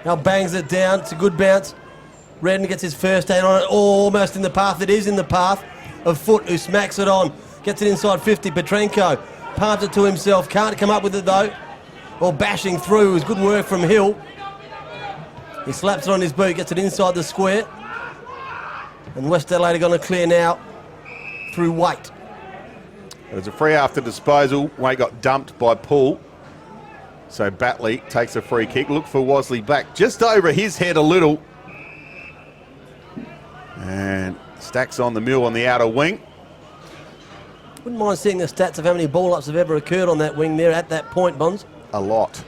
Now bangs it down. It's a good bounce. Redden gets his first hand on it. Almost in the path. It is in the path of Foot, who smacks it on. Gets it inside 50. Petrenko palms it to himself. Can't come up with it though. Or bashing through. It was good work from Hill. He slaps it on his boot. Gets it inside the square. And West Adelaide are going to clear now through Waite. It was a free after disposal. Waite got dumped by Poole. So Batley takes a free kick. Look for Wasley back just over his head a little. And stacks on the mule on the outer wing. Wouldn't mind seeing the stats of how many ball-ups have ever occurred on that wing there at that point, Bonds. A lot.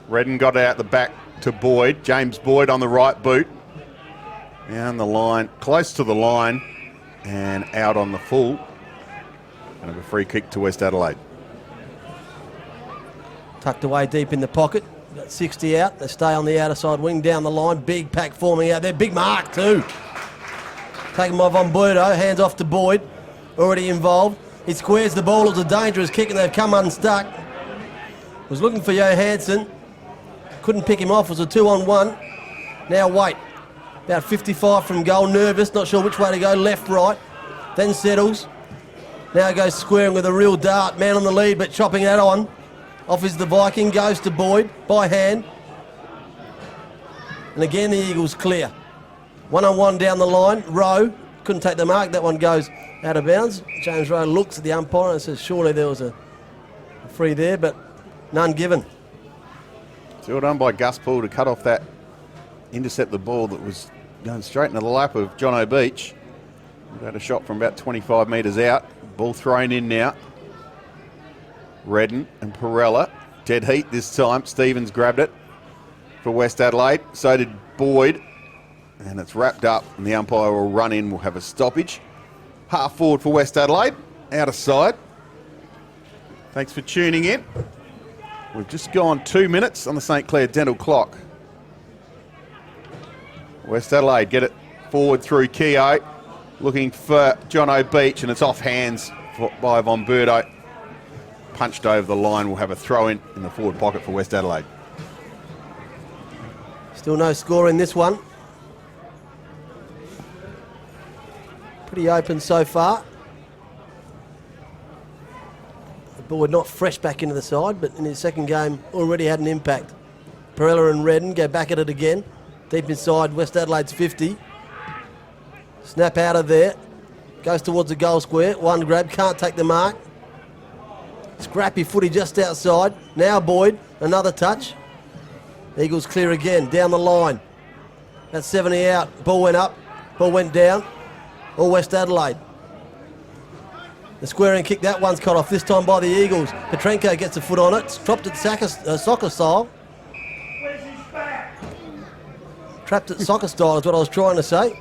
Redden got out the back to Boyd. James Boyd on the right boot. Down the line, close to the line, and out on the full. And have a free kick to West Adelaide. Tucked away deep in the pocket. Got 60 out. They stay on the outer side wing down the line. Big pack forming out there. Big mark too. Taken by Von Burdo. Hands off to Boyd. Already involved. He squares the ball. It's a dangerous kick and they've come unstuck. Was looking for Johansson. Couldn't pick him off. It was a 2-on-1. Now Waite. About 55 from goal. Nervous. Not sure which way to go. Left, right. Then settles. Now goes squaring with a real dart. Man on the lead but chopping that on. Off is the Viking. Goes to Boyd by hand. And again the Eagles clear. 1-on-1 down the line. Rowe couldn't take the mark. That one goes out of bounds. James Rowe looks at the umpire and says surely there was a free there, but none given. Still done by Gus Poole to cut off that, intercept the ball that was going straight into the lap of John O'Beach. Had a shot from about 25 metres out. Ball thrown in now. Redden and Perella. Dead heat this time. Stevens grabbed it for West Adelaide. So did Boyd. And it's wrapped up and the umpire will run in. We'll have a stoppage. Half forward for West Adelaide. Out of side. Thanks for tuning in. We've just gone 2 minutes on the St Clair Dental clock. West Adelaide get it forward through Keogh. Looking for John O'Beach and it's off hands by Von Burdo. Punched over the line. We'll have a throw in the forward pocket for West Adelaide. Still no score in this one. Pretty open so far. The ball not fresh back into the side, but in his second game already had an impact. Perella and Redden go back at it again. Deep inside West Adelaide's 50. Snap out of there. Goes towards the goal square. One grab, can't take the mark. Scrappy footy just outside. Now Boyd, another touch. Eagles clear again, down the line. That's 70 out. Ball went up, ball went down. All West Adelaide. The squaring kick, that one's cut off, this time by the Eagles. Petrenko gets a foot on it, dropped it soccer style. Trapped it soccer style is what I was trying to say.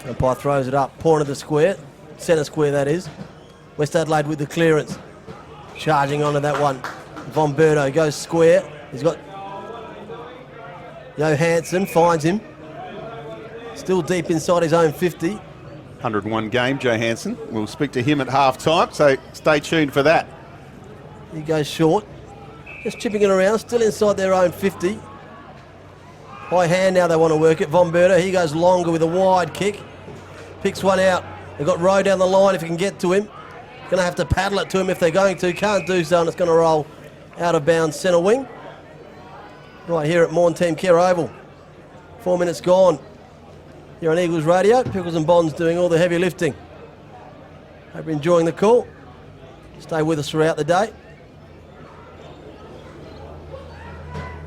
Umpire throws it up, pawn of the square, centre square that is. West Adelaide with the clearance. Charging onto that one. Von Burdo goes square. He's got Johansson, finds him. Still deep inside his own 50. 101 game, Johansson. We'll speak to him at half time, so stay tuned for that. He goes short. Just chipping it around, still inside their own 50. By hand now they want to work it. Von Burdo, he goes longer with a wide kick. Picks one out. They've got Rowe down the line if he can get to him. Going to have to paddle it to him if they're going to. Can't do so, and it's going to roll out of bounds centre wing. Right here at Morn Team Care Oval. 4 minutes gone. Here on Eagles Radio, Pickles and Bonds doing all the heavy lifting. Hope you're enjoying the call. Stay with us throughout the day.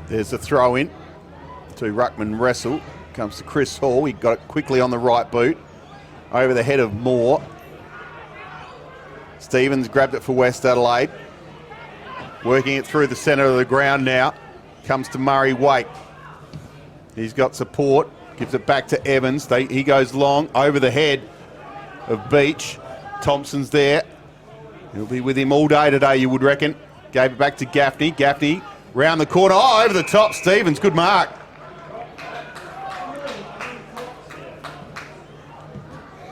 There's a throw in to Ruckman Wrestle. Comes to Chris Hall. He got it quickly on the right boot. Over the head of Moore. Stevens grabbed it for West Adelaide. Working it through the centre of the ground now. Comes to Murray Waite. He's got support. Gives it back to Evans. He goes long over the head of Beach. Thompson's there. He'll be with him all day today, you would reckon. Gave it back to Gaffney. Gaffney round the corner. Oh, over the top. Stevens. Good mark.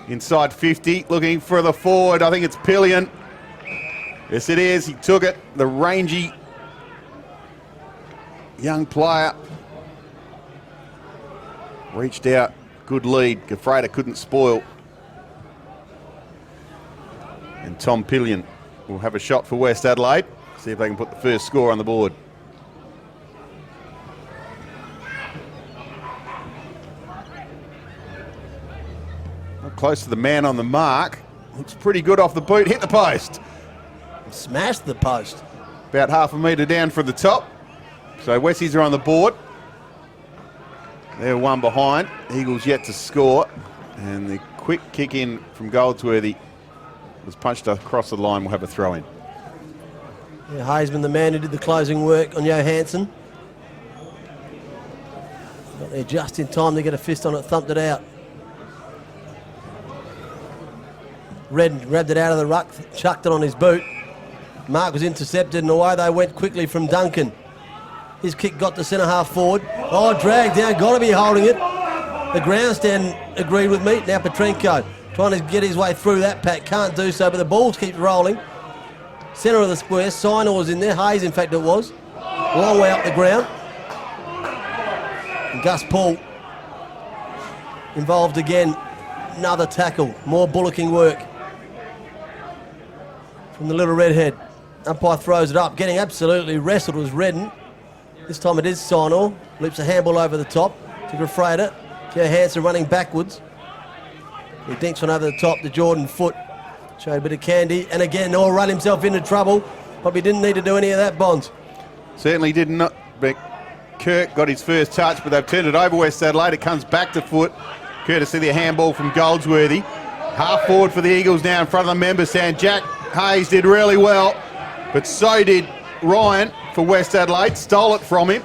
Inside 50. Looking for the forward. I think it's Pillion. Yes, it is. He took it. The rangy young player reached out. Good lead. Gafreda couldn't spoil. And Tom Pillion will have a shot for West Adelaide. See if they can put the first score on the board. Not close to the man on the mark. Looks pretty good off the boot. Hit the post. Smashed the post. About half a metre down from the top. So Westies are on the board. They're one behind. Eagles yet to score. And the quick kick in from Goldsworthy was punched across the line. We'll have a throw in. Yeah, Haysman, the man who did the closing work on Johansson. Got there just in time to get a fist on it, thumped it out. Redden grabbed it out of the ruck, chucked it on his boot. Mark was intercepted and away they went quickly from Duncan. His kick got to centre half forward. Oh, dragged down, got to be holding it. The grandstand agreed with me. Now Petrenko trying to get his way through that pack. Can't do so, but the ball keeps rolling. Centre of the square. Sinor was in there. Hayes, in fact, it was. Long way up the ground. And Gus Paul involved again. Another tackle. More bullocking work from the little redhead. Umpire throws it up. Getting absolutely wrestled was Redden. This time it is Sinor. Leaps a handball over the top to Gafreda. Johansson running backwards. He dinks one over the top to Jordan Foote. Showed a bit of candy. And again, all run himself into trouble. Probably didn't need to do any of that, Bonds. Certainly did not. But Kirk got his first touch, but they've turned it over West Adelaide. It comes back to Foote, courtesy of the handball from Goldsworthy. Half forward for the Eagles now in front of the member stand. Jack Hayes did really well, but so did Ryan for West Adelaide. Stole it from him.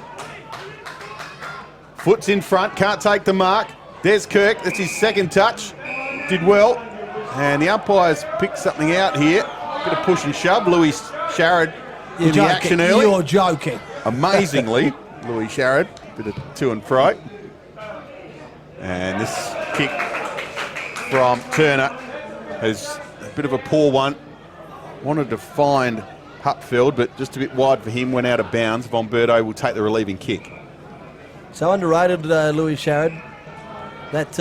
Foote's in front, can't take the mark. There's Kirk, that's his second touch. Did well. And the umpires picked something out here. Bit of push and shove. Louis Sharrod in the action early. You're joking. Amazingly, Louis Sharrod, bit of to and fro. And this kick from Turner is a bit of a poor one. Wanted to find Hupfield, but just a bit wide for him, went out of bounds. Von Berto will take the relieving kick. So underrated, Louis Sharrod. That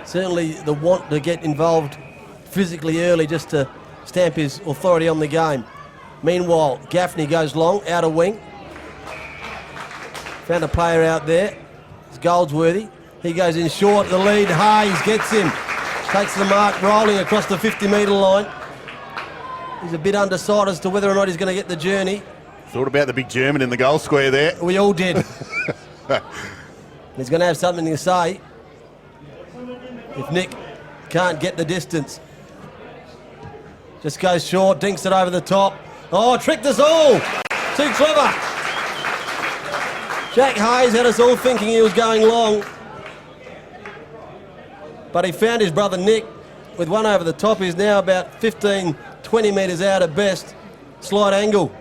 certainly the want to get involved physically early just to stamp his authority on the game. Meanwhile, Gaffney goes long, out of wing. Found a player out there. It's Goldsworthy. He goes in short, the lead. Hayes gets him. Takes the mark, rolling across the 50-metre line. He's a bit undecided as to whether or not he's going to get the journey. Thought about the big German in the goal square there. We all did. He's going to have something to say if Nick can't get the distance. Just goes short, dinks it over the top. Oh, tricked us all. Too clever. Jack Hayes had us all thinking he was going long. But he found his brother Nick with one over the top. He's now about 15, 20 metres out at best. Slight angle.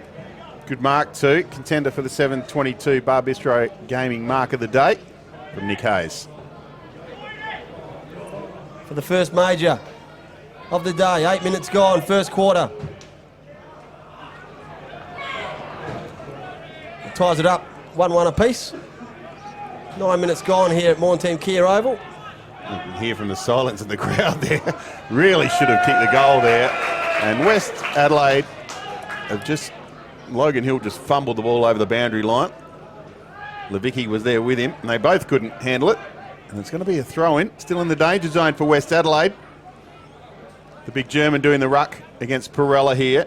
Good mark too. Contender for the 7:22 Bar Bistro Gaming Mark of the Day from Nick Hayes. For the first major of the day. 8 minutes gone, first quarter. Ties it up, 1-1 apiece. 9 minutes gone here at Mornteam Kia Oval. You can hear from the silence in the crowd there. Really should have kicked the goal there. And West Adelaide have just, Logan Hill just fumbled the ball over the boundary line. Levicki was there with him, and they both couldn't handle it. And it's going to be a throw-in. Still in the danger zone for West Adelaide. The big German doing the ruck against Perella here.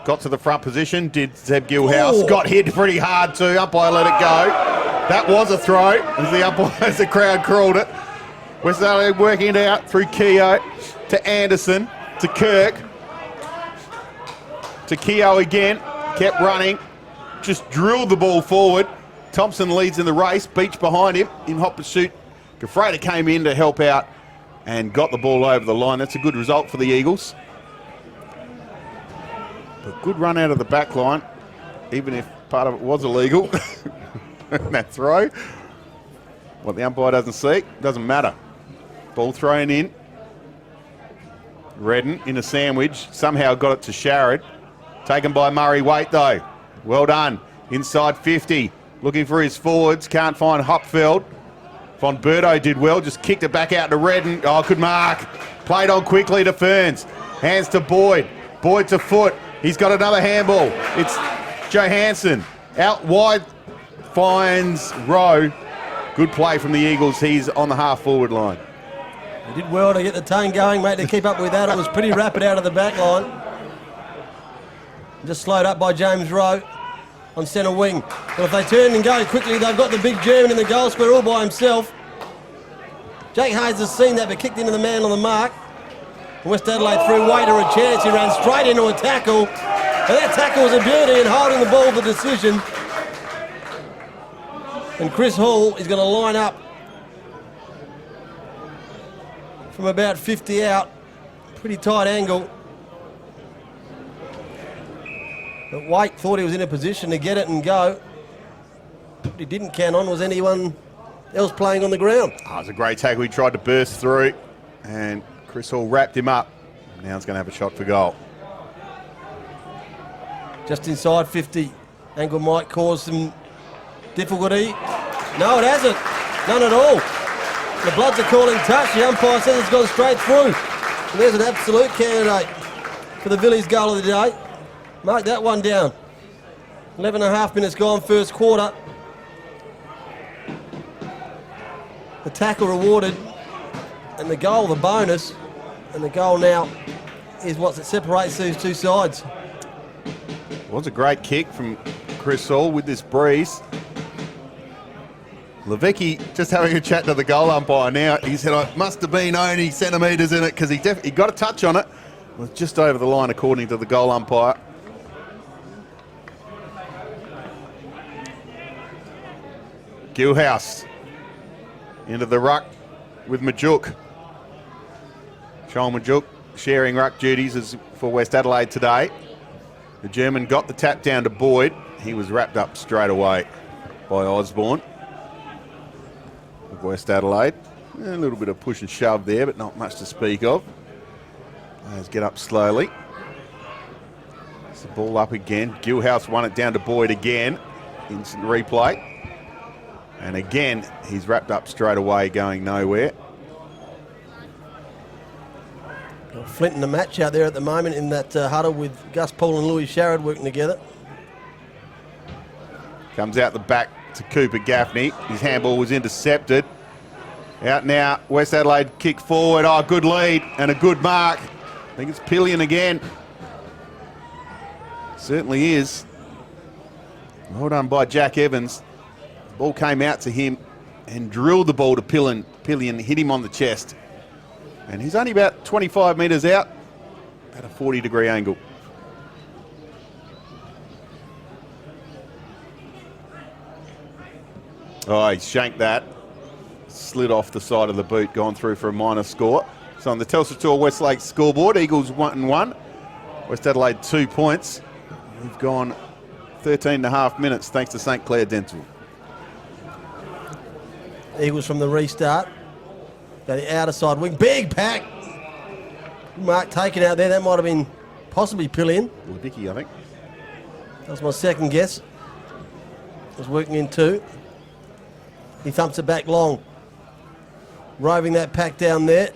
Got to the front position, did Zeb Gilhouse. Oh. Got hit pretty hard too. Umpire let it go. That was a throw as the umpire, as the crowd called it. West Adelaide working it out through Keogh to Anderson to Kirk to Keogh again. Kept running, just drilled the ball forward. Thompson leads in the race, Beach behind him in hot pursuit. Gafreda came in to help out and got the ball over the line. That's a good result for the Eagles. But good run out of the back line, even if part of it was illegal. That throw. What the umpire doesn't see, doesn't matter. Ball thrown in. Redden in a sandwich. Somehow got it to Sharrod. Taken by Murray Waite, though. Well done. Inside 50. Looking for his forwards. Can't find Hopfeld. Von Berto did well. Just kicked it back out to Redden. Oh, good mark. Played on quickly to Ferns. Hands to Boyd. Boyd to Foot. He's got another handball. It's Johansson. Out wide. Finds Rowe. Good play from the Eagles. He's on the half-forward line. He did well to get the tongue going, mate, to keep up with that. It was pretty rapid out of the back line. Just slowed up by James Rowe on centre wing. But if they turn and go quickly, they've got the big German in the goal square all by himself. Jake Hayes has seen that, but kicked into the man on the mark. West Adelaide threw Waiter a chance. He ran straight into a tackle. And that tackle was a beauty, and holding the ball, the decision. And Chris Hall is going to line up from about 50 out. Pretty tight angle. But Waite thought he was in a position to get it and go. What he didn't count on was anyone else playing on the ground. Oh, it was a great tackle. He tried to burst through, and Chris Hall wrapped him up. Now he's going to have a shot for goal. Just inside 50. Angle might cause some difficulty. No, it hasn't. None at all. The Bloods are calling touch. The umpire says it's gone straight through. And there's an absolute candidate for the Villiers goal of the day. Mark that one down. 11 and a half minutes gone, first quarter. The tackle rewarded, and the goal, the bonus, and the goal now is what separates these two sides. It was a great kick from Chris Hall with this breeze. Levicki just having a chat to the goal umpire now. He said, it must have been only centimetres in it because he got a touch on it. It was just over the line according to the goal umpire. Gilhouse into the ruck with Majuk. Joel Majuk sharing ruck duties as for West Adelaide today. The German got the tap down to Boyd. He was wrapped up straight away by Osborne of West Adelaide. A little bit of push and shove there, but not much to speak of. Let's get up slowly. It's the ball up again. Gilhouse won it down to Boyd again. Instant replay. And again, he's wrapped up straight away, going nowhere. Flint in the match out there at the moment in that huddle with Gus Paul and Louis Sharrod working together. Comes out the back to Cooper Gaffney. His handball was intercepted. Out now, West Adelaide kick forward. Oh, good lead and a good mark. I think it's Pillion again. Certainly is. Well done by Jack Evans. The ball came out to him and drilled the ball to Pillion. Pillion hit him on the chest. And he's only about 25 metres out at a 40-degree angle. Oh, he shanked that. Slid off the side of the boot, gone through for a minor score. So on the Telstra Tour West Lakes scoreboard, Eagles 1-1. West Adelaide 2 points. We've gone 13 and a half minutes thanks to St Clair Dental. Eagles from the restart. Go the outer side wing. Big pack. Mark taken out there. That might have been possibly Pillion. Levicki, I think. That was my second guess. Was working in two. He thumps it back long. Roving that pack down there.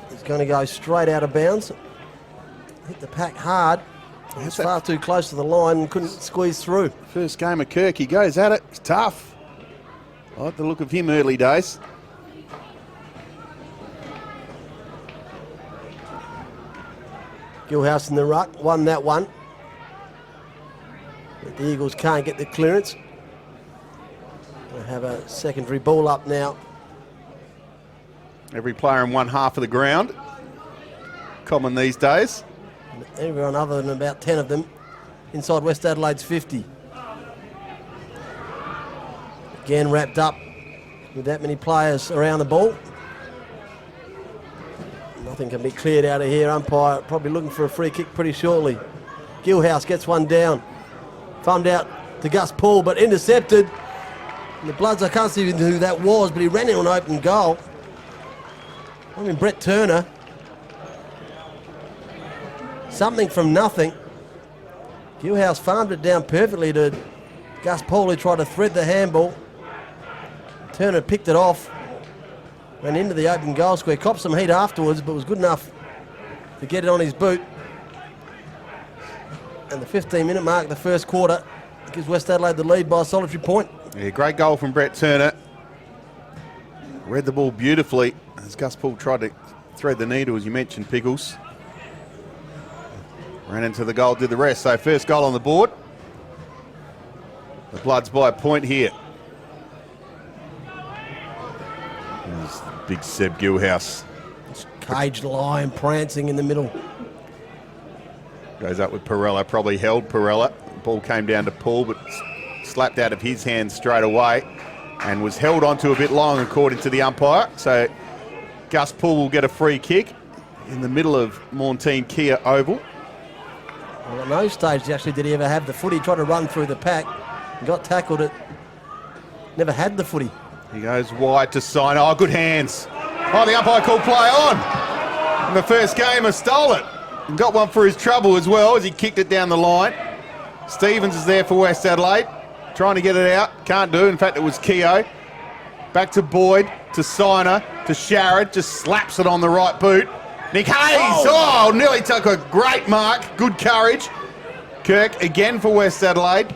He's going to go straight out of bounds. Hit the pack hard. He's far too close to the line and couldn't squeeze through. First game of Kirk, he goes at it. It's tough. I like the look of him early days. Gilhouse in the ruck, won that one. But the Eagles can't get the clearance. They have a secondary ball up now. Every player in one half of the ground. Common these days. And everyone other than about 10 of them inside West Adelaide's 50. Again wrapped up with that many players around the ball. Nothing can be cleared out of here. Umpire probably looking for a free kick pretty shortly. Gilhouse gets one down. Thumbed out to Gus Paul, but intercepted. And the Bloods, I can't see who that was, but he ran into an open goal. I mean, Brett Turner, something from nothing. Gilhouse farmed it down perfectly to Gus Paul, who tried to thread the handball. Turner picked it off, ran into the open goal square, copped some heat afterwards, but was good enough to get it on his boot. And the 15-minute mark of the first quarter gives West Adelaide the lead by a solitary point. Yeah, great goal from Brett Turner. Read the ball beautifully as Gus Paul tried to thread the needle, as you mentioned, Pickles. Ran into the goal, did the rest. So first goal on the board. The Bloods by a point here. There's big Seb Gilhouse. Caged lion prancing in the middle. Goes up with Perella, probably held Perella. Ball came down to Paul, but slapped out of his hands straight away and was held onto a bit long according to the umpire. So Gus Paul will get a free kick in the middle of Montine Kia Oval. Well, at no stage actually did he ever have the footy. He tried to run through the pack, got tackled it, never had the footy. He goes wide to sign. Oh, good hands. Oh, the umpire called play on. In the first game, has stole it. And got one for his trouble as well as he kicked it down the line. Stevens is there for West Adelaide, trying to get it out. Can't do. In fact, it was Keogh. Back to Boyd, to Signer, to Sharrod. Just slaps it on the right boot. Nick Hayes, oh, nearly took a great mark. Good courage. Kirk again for West Adelaide.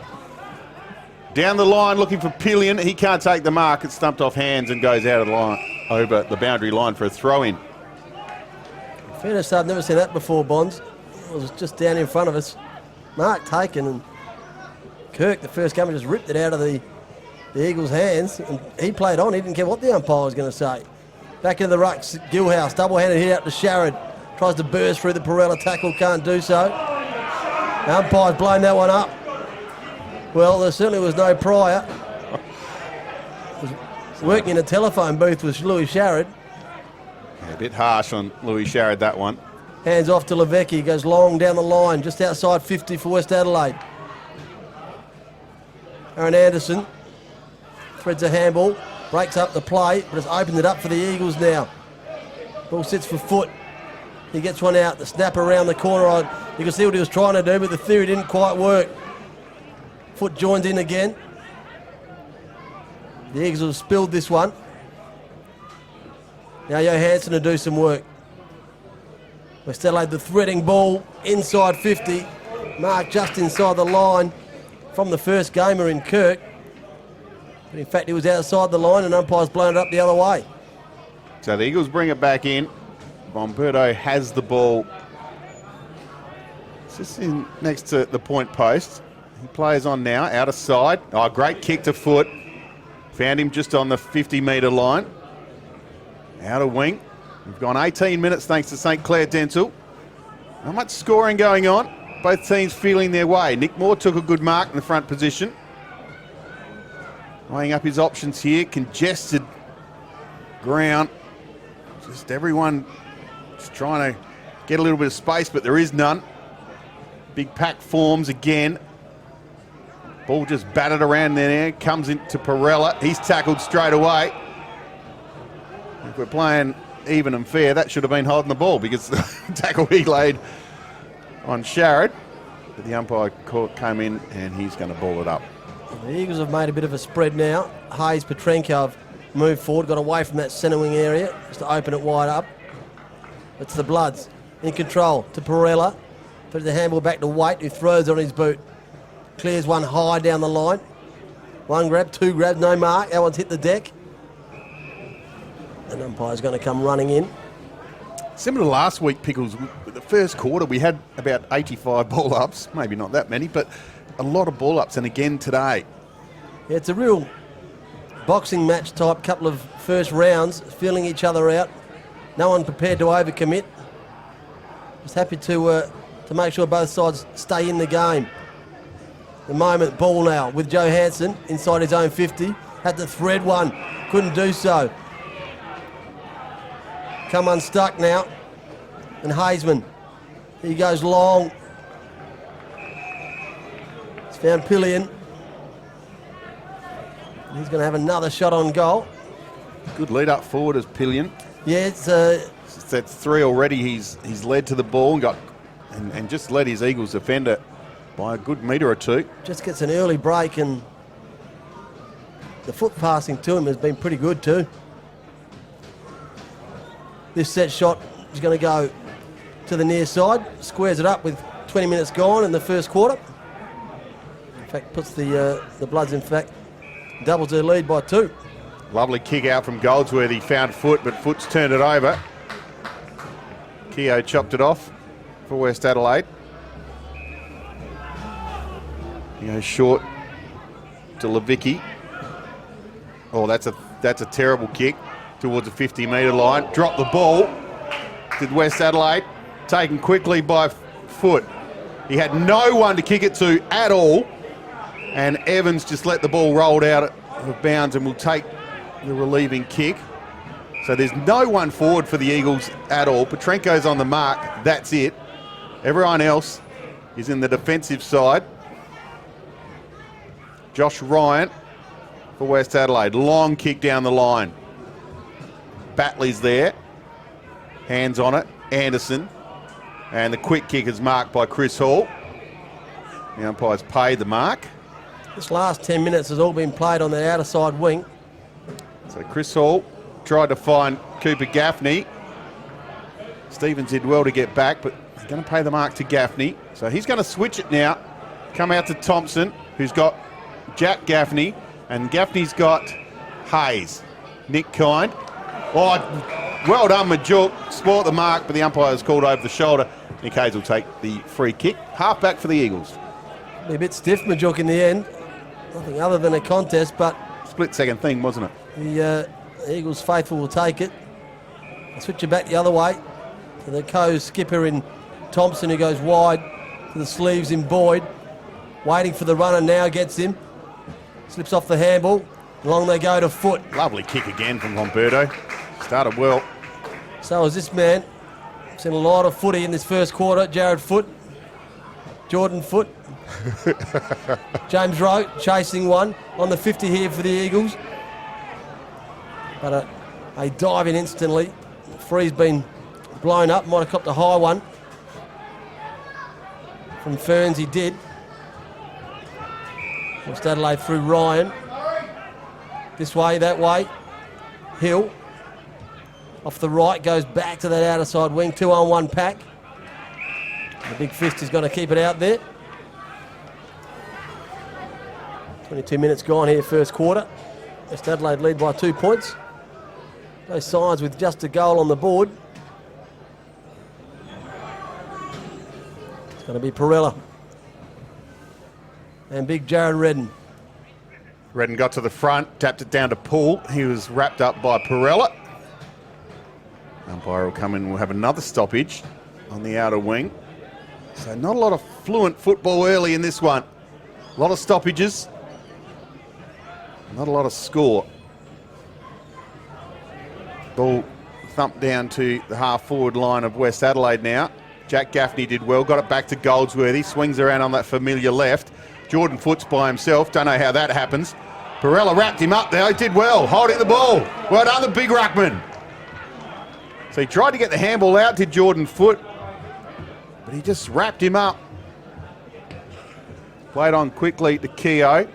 Down the line looking for Pillion. He can't take the mark. It's stumped off hands and goes out of the line, over the boundary line for a throw-in. Fairness, I've never seen that before, Bonds. It was just down in front of us. Mark taken, and Kirk, the first game, just ripped it out of the Eagles' hands, and he played on. He didn't care what the umpire was going to say. Back into the rucks, Gilhouse, double-handed hit out to Sharrod. Tries to burst through the Perella tackle, can't do so. The umpire's blown that one up. Well, there certainly was no prior. Was working in a telephone booth with Louis Sharrod. Yeah, a bit harsh on Louis Sharrod, that one. Hands off to Levesque, goes long down the line, just outside 50 for West Adelaide. Aaron Anderson threads a handball, breaks up the play, but has opened it up for the Eagles now. Ball sits for Foot. He gets one out, the snap around the corner. You can see what he was trying to do, but the theory didn't quite work. Foot joins in again. The Eagles have spilled this one. Now Johansson will do some work. West Adelaide, the threading ball inside 50. Mark just inside the line from the first gamer in Kirk. But in fact, he was outside the line and umpire's blown it up the other way. So the Eagles bring it back in. Bomberto has the ball. It's just in next to the point post. He plays on now, out of side. Oh, great kick to Foot. Found him just on the 50-metre line. Out of wing. We've gone 18 minutes thanks to St Clair Dental. Not much scoring going on. Both teams feeling their way. Nick Moore took a good mark in the front position. Weighing up his options here. Congested ground. Just everyone just trying to get a little bit of space, but there is none. Big pack forms again. Ball just battered around there. Comes into Perella. He's tackled straight away. If we're playing even and fair, that should have been holding the ball because the tackle he laid on Sharrod. But the umpire came in and he's going to ball it up. The Eagles have made a bit of a spread now. Hayes, Petrenko have moved forward, got away from that centre wing area just to open it wide up. It's the Bloods in control to Perella. Puts the handball back to Waite, who throws it on his boot. Clears one high down the line. One grab, two grabs, no mark. That one's hit the deck. And umpire's going to come running in. Similar to last week, Pickles, with the first quarter we had about 85 ball-ups. Maybe not that many, but a lot of ball-ups. And again today. Yeah, it's a real boxing match type, couple of first rounds, feeling each other out. No one prepared to overcommit. Just happy to make sure both sides stay in the game. The moment, ball now with Johansson inside his own 50. Had to thread one, couldn't do so. Come unstuck now. And Hazeman, he goes long. He's found Pillion. He's going to have another shot on goal. Good lead up forward as Pillion. Yeah, it's That's 3 already. He's led to the ball and and just led his Eagles defender by a good metre or two. just gets an early break, and the foot passing to him has been pretty good too. This set shot is going to go to the near side, squares it up with 20 minutes gone in the first quarter. In fact, puts the Bloods, in fact, doubles their lead by 2. Lovely kick out from Goldsworthy. Found Foot, but Foot's turned it over. Keogh chopped it off for West Adelaide. He goes short to Levicki. Oh, that's a terrible kick towards the 50-metre line. Dropped the ball. Did West Adelaide. Taken quickly by Foot. He had no one to kick it to at all. And Evans just let the ball roll out of bounds and will take the relieving kick. So there's no one forward for the Eagles at all. Petrenko's on the mark. That's it. Everyone else is in the defensive side. Josh Ryan for West Adelaide. Long kick down the line. Batley's there. Hands on it. Anderson. And the quick kick is marked by Chris Hall. The umpire's paid the mark. This last 10 minutes has all been played on the outer side wing. So Chris Hall tried to find Cooper Gaffney. Stevens did well to get back, but he's going to pay the mark to Gaffney. So he's going to switch it now. Come out to Thompson, who's got Jack Gaffney, and Gaffney's got Hayes. Nick Kind. Oh, well done, Majuk. Spoilt the mark, but the umpire's called over the shoulder. Nick Hayes will take the free kick. Half back for the Eagles. Be a bit stiff, Majuk, in the end. Nothing other than a contest, but Split second thing, wasn't it? the Eagles faithful will take it. Switch it back the other way to the co-skipper in Thompson, who goes wide to the sleeves in Boyd. Waiting for the runner now, gets him. Slips off the handball. Along they go to Foot. Lovely kick again from Lomberto. Started well. So is this man. Seen a lot of footy in this first quarter. Jared Foot. Jordan Foot. James Rowe chasing one on the 50 here for the Eagles. But a dive in instantly. Free's been blown up. Might have copped a high one. From Ferns he did. West Adelaide through Ryan. This way, that way. Hill. Off the right, goes back to that outer side wing. 2-on-1 pack. The big fist is going to keep it out there. 22 minutes gone here, first quarter. West Adelaide lead by 2 points. Those sides with just a goal on the board. It's going to be Perella. And big Jared Redden. Redden got to the front, tapped it down to Poole. He was wrapped up by Perella. Umpire will come in, we'll have another stoppage on the outer wing. So not a lot of fluent football early in this one. A lot of stoppages. Not a lot of score. Ball thumped down to the half-forward line of West Adelaide now. Jack Gaffney did well, got it back to Goldsworthy, swings around on that familiar left. Jordan Foot's by himself, don't know how that happens. Perella wrapped him up there, he did well, holding the ball. Well done, the big ruckman. So he tried to get the handball out to Jordan Foot, but he just wrapped him up. Played on quickly to Keogh.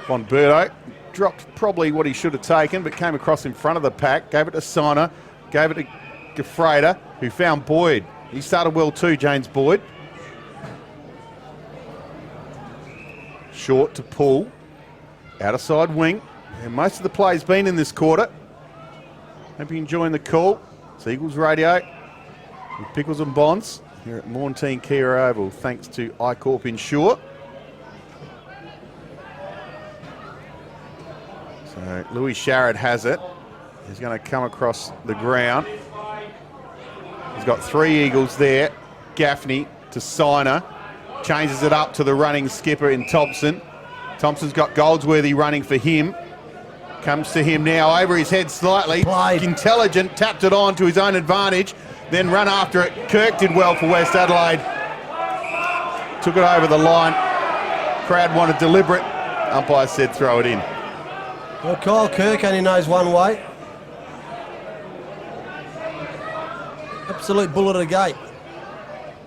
Bonberto dropped probably what he should have taken, but came across in front of the pack, gave it to Siner, gave it to Gefrader, who found Boyd. He started well too, James Boyd. Short to Poole, outer side wing, and most of the play's been in this quarter. Hope you're enjoying the call. It's Eagles Radio with Pickles and Bonds here at Mornteen Kia Oval, thanks to iCorp Insure. So Louis Sharrod has it. He's going to come across the ground. He's got 3 Eagles there. Gaffney to Siner. Changes it up to the running skipper in Thompson. Thompson's got Goldsworthy running for him. Comes to him now, over his head slightly. Played. Intelligent, tapped it on to his own advantage. Then run after it. Kirk did well for West Adelaide. Took it over the line. Crowd wanted deliberate. Umpire said throw it in. Well, Kyle Kirk only knows one way. absolute bullet at a gate.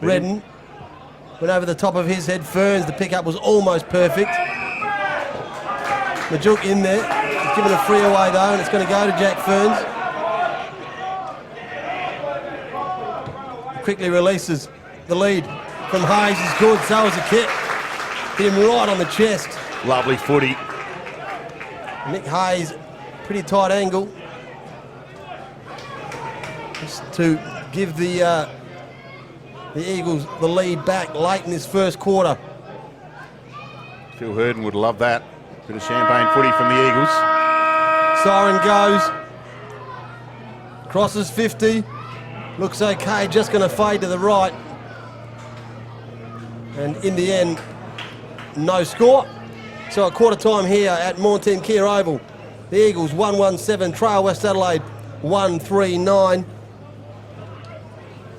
Redden went over the top of his head. Ferns, the pickup was almost perfect. Majuk in there. He's given a free away though, and it's going to go to Jack Ferns. He quickly releases the lead from Hayes. Is good, so is the kick. Hit him right on the chest. Lovely footy. Nick Hayes, pretty tight angle. Just to give the Eagles the lead back late in this first quarter. Phil Herden would love that. Bit of champagne footy from the Eagles. Siren goes. Crosses 50. Looks okay, just going to fade to the right. And in the end, no score. So at quarter time here at Montine Kia Oval, the Eagles 1-1-7, trail West Adelaide 1-3-9.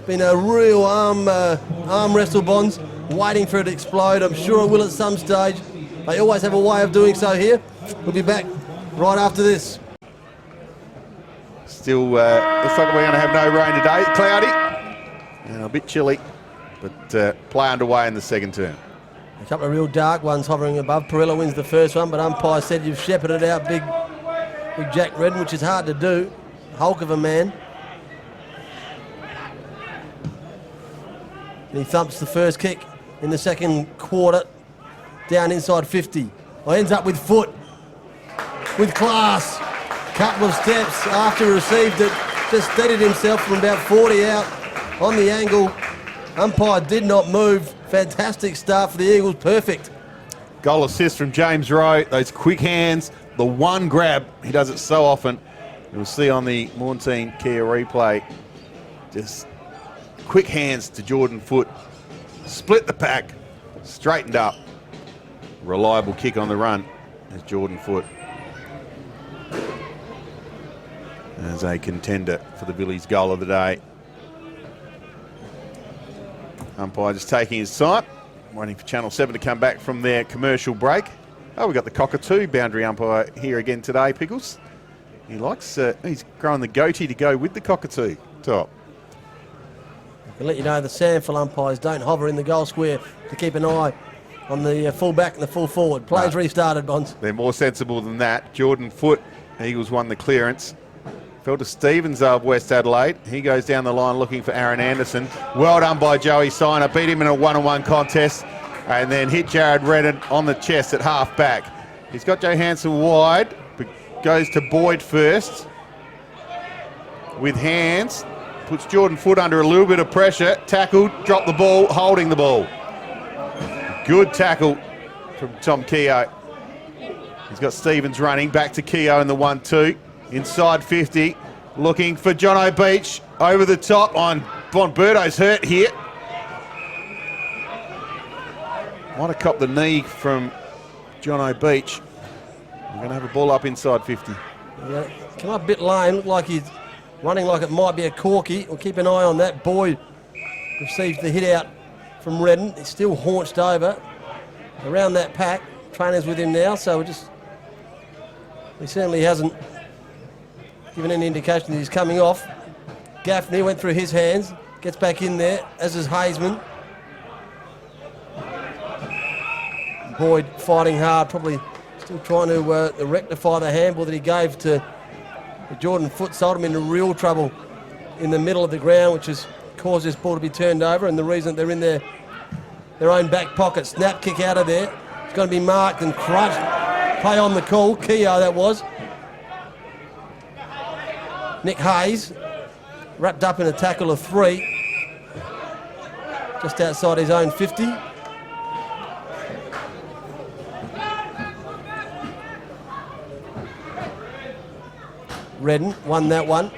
Been a real arm wrestle, Bonds, waiting for it to explode. I'm sure it will at some stage. They always have a way of doing so here. We'll be back right after this. Still, looks like we're going to have no rain today. Cloudy and a bit chilly, but play underway in the second term. A couple of real dark ones hovering above. Perella wins the first one, but umpire said you've shepherded out big Jack Redden, which is hard to do. Hulk of a man. And he thumps the first kick in the second quarter, down inside 50. Well, ends up with foot, with class. Couple of steps after he received it, just steadied himself from about 40 out on the angle. Umpire did not move. Fantastic start for the Eagles, perfect. Goal assist from James Rowe. Those quick hands, the one grab. He does it so often. You'll see on the Montine Kia replay, just quick hands to Jordan Foot. Split the pack, straightened up. Reliable kick on the run as Jordan Foot as a contender for the Billies goal of the day. Umpire just taking his time, waiting for Channel 7 to come back from their commercial break. Oh, we've got the cockatoo boundary umpire here again today, Pickles. He likes, he's growing the goatee to go with the cockatoo top. I can let you know the SANFL umpires don't hover in the goal square to keep an eye on the full back and the full forward. Play's restarted, Bonds. They're more sensible than that. Jordan Foot, Eagles won the clearance. Fell to Stevens of West Adelaide. He goes down the line looking for Aaron Anderson. Well done by Joey Siner. Beat him in a one-on-one contest and then hit Jared Redden on the chest at half back. He's got Johansson wide, but goes to Boyd first. With hands, puts Jordan Foot under a little bit of pressure. Tackled, dropped the ball, holding the ball. Good tackle from Tom Keogh. He's got Stevens running, back to Keogh in the 1-2. Inside 50, looking for Jono Beach over the top on Bonberto's hurt here. Might have copped the knee from Jono Beach. We're going to have a ball up inside 50. Yeah, come up a bit lame, look like he's running like it might be a corky. We'll keep an eye on that. Boyd receives the hit out from Redden. He's still haunched over around that pack. Trainer's with him now, so he certainly hasn't given any indication that he's coming off. Gaffney went through his hands, gets back in there, as is Hazeman. Boyd fighting hard, probably still trying to rectify the handball that he gave to Jordan Foot. Sold him into real trouble in the middle of the ground, which has caused this ball to be turned over, and the reason they're in their own back pocket. Snap kick out of there. It's going to be marked and crunched. Play on the call. Keogh that was. Nick Hayes wrapped up in a tackle of 3 just outside his own 50. Redden won that one.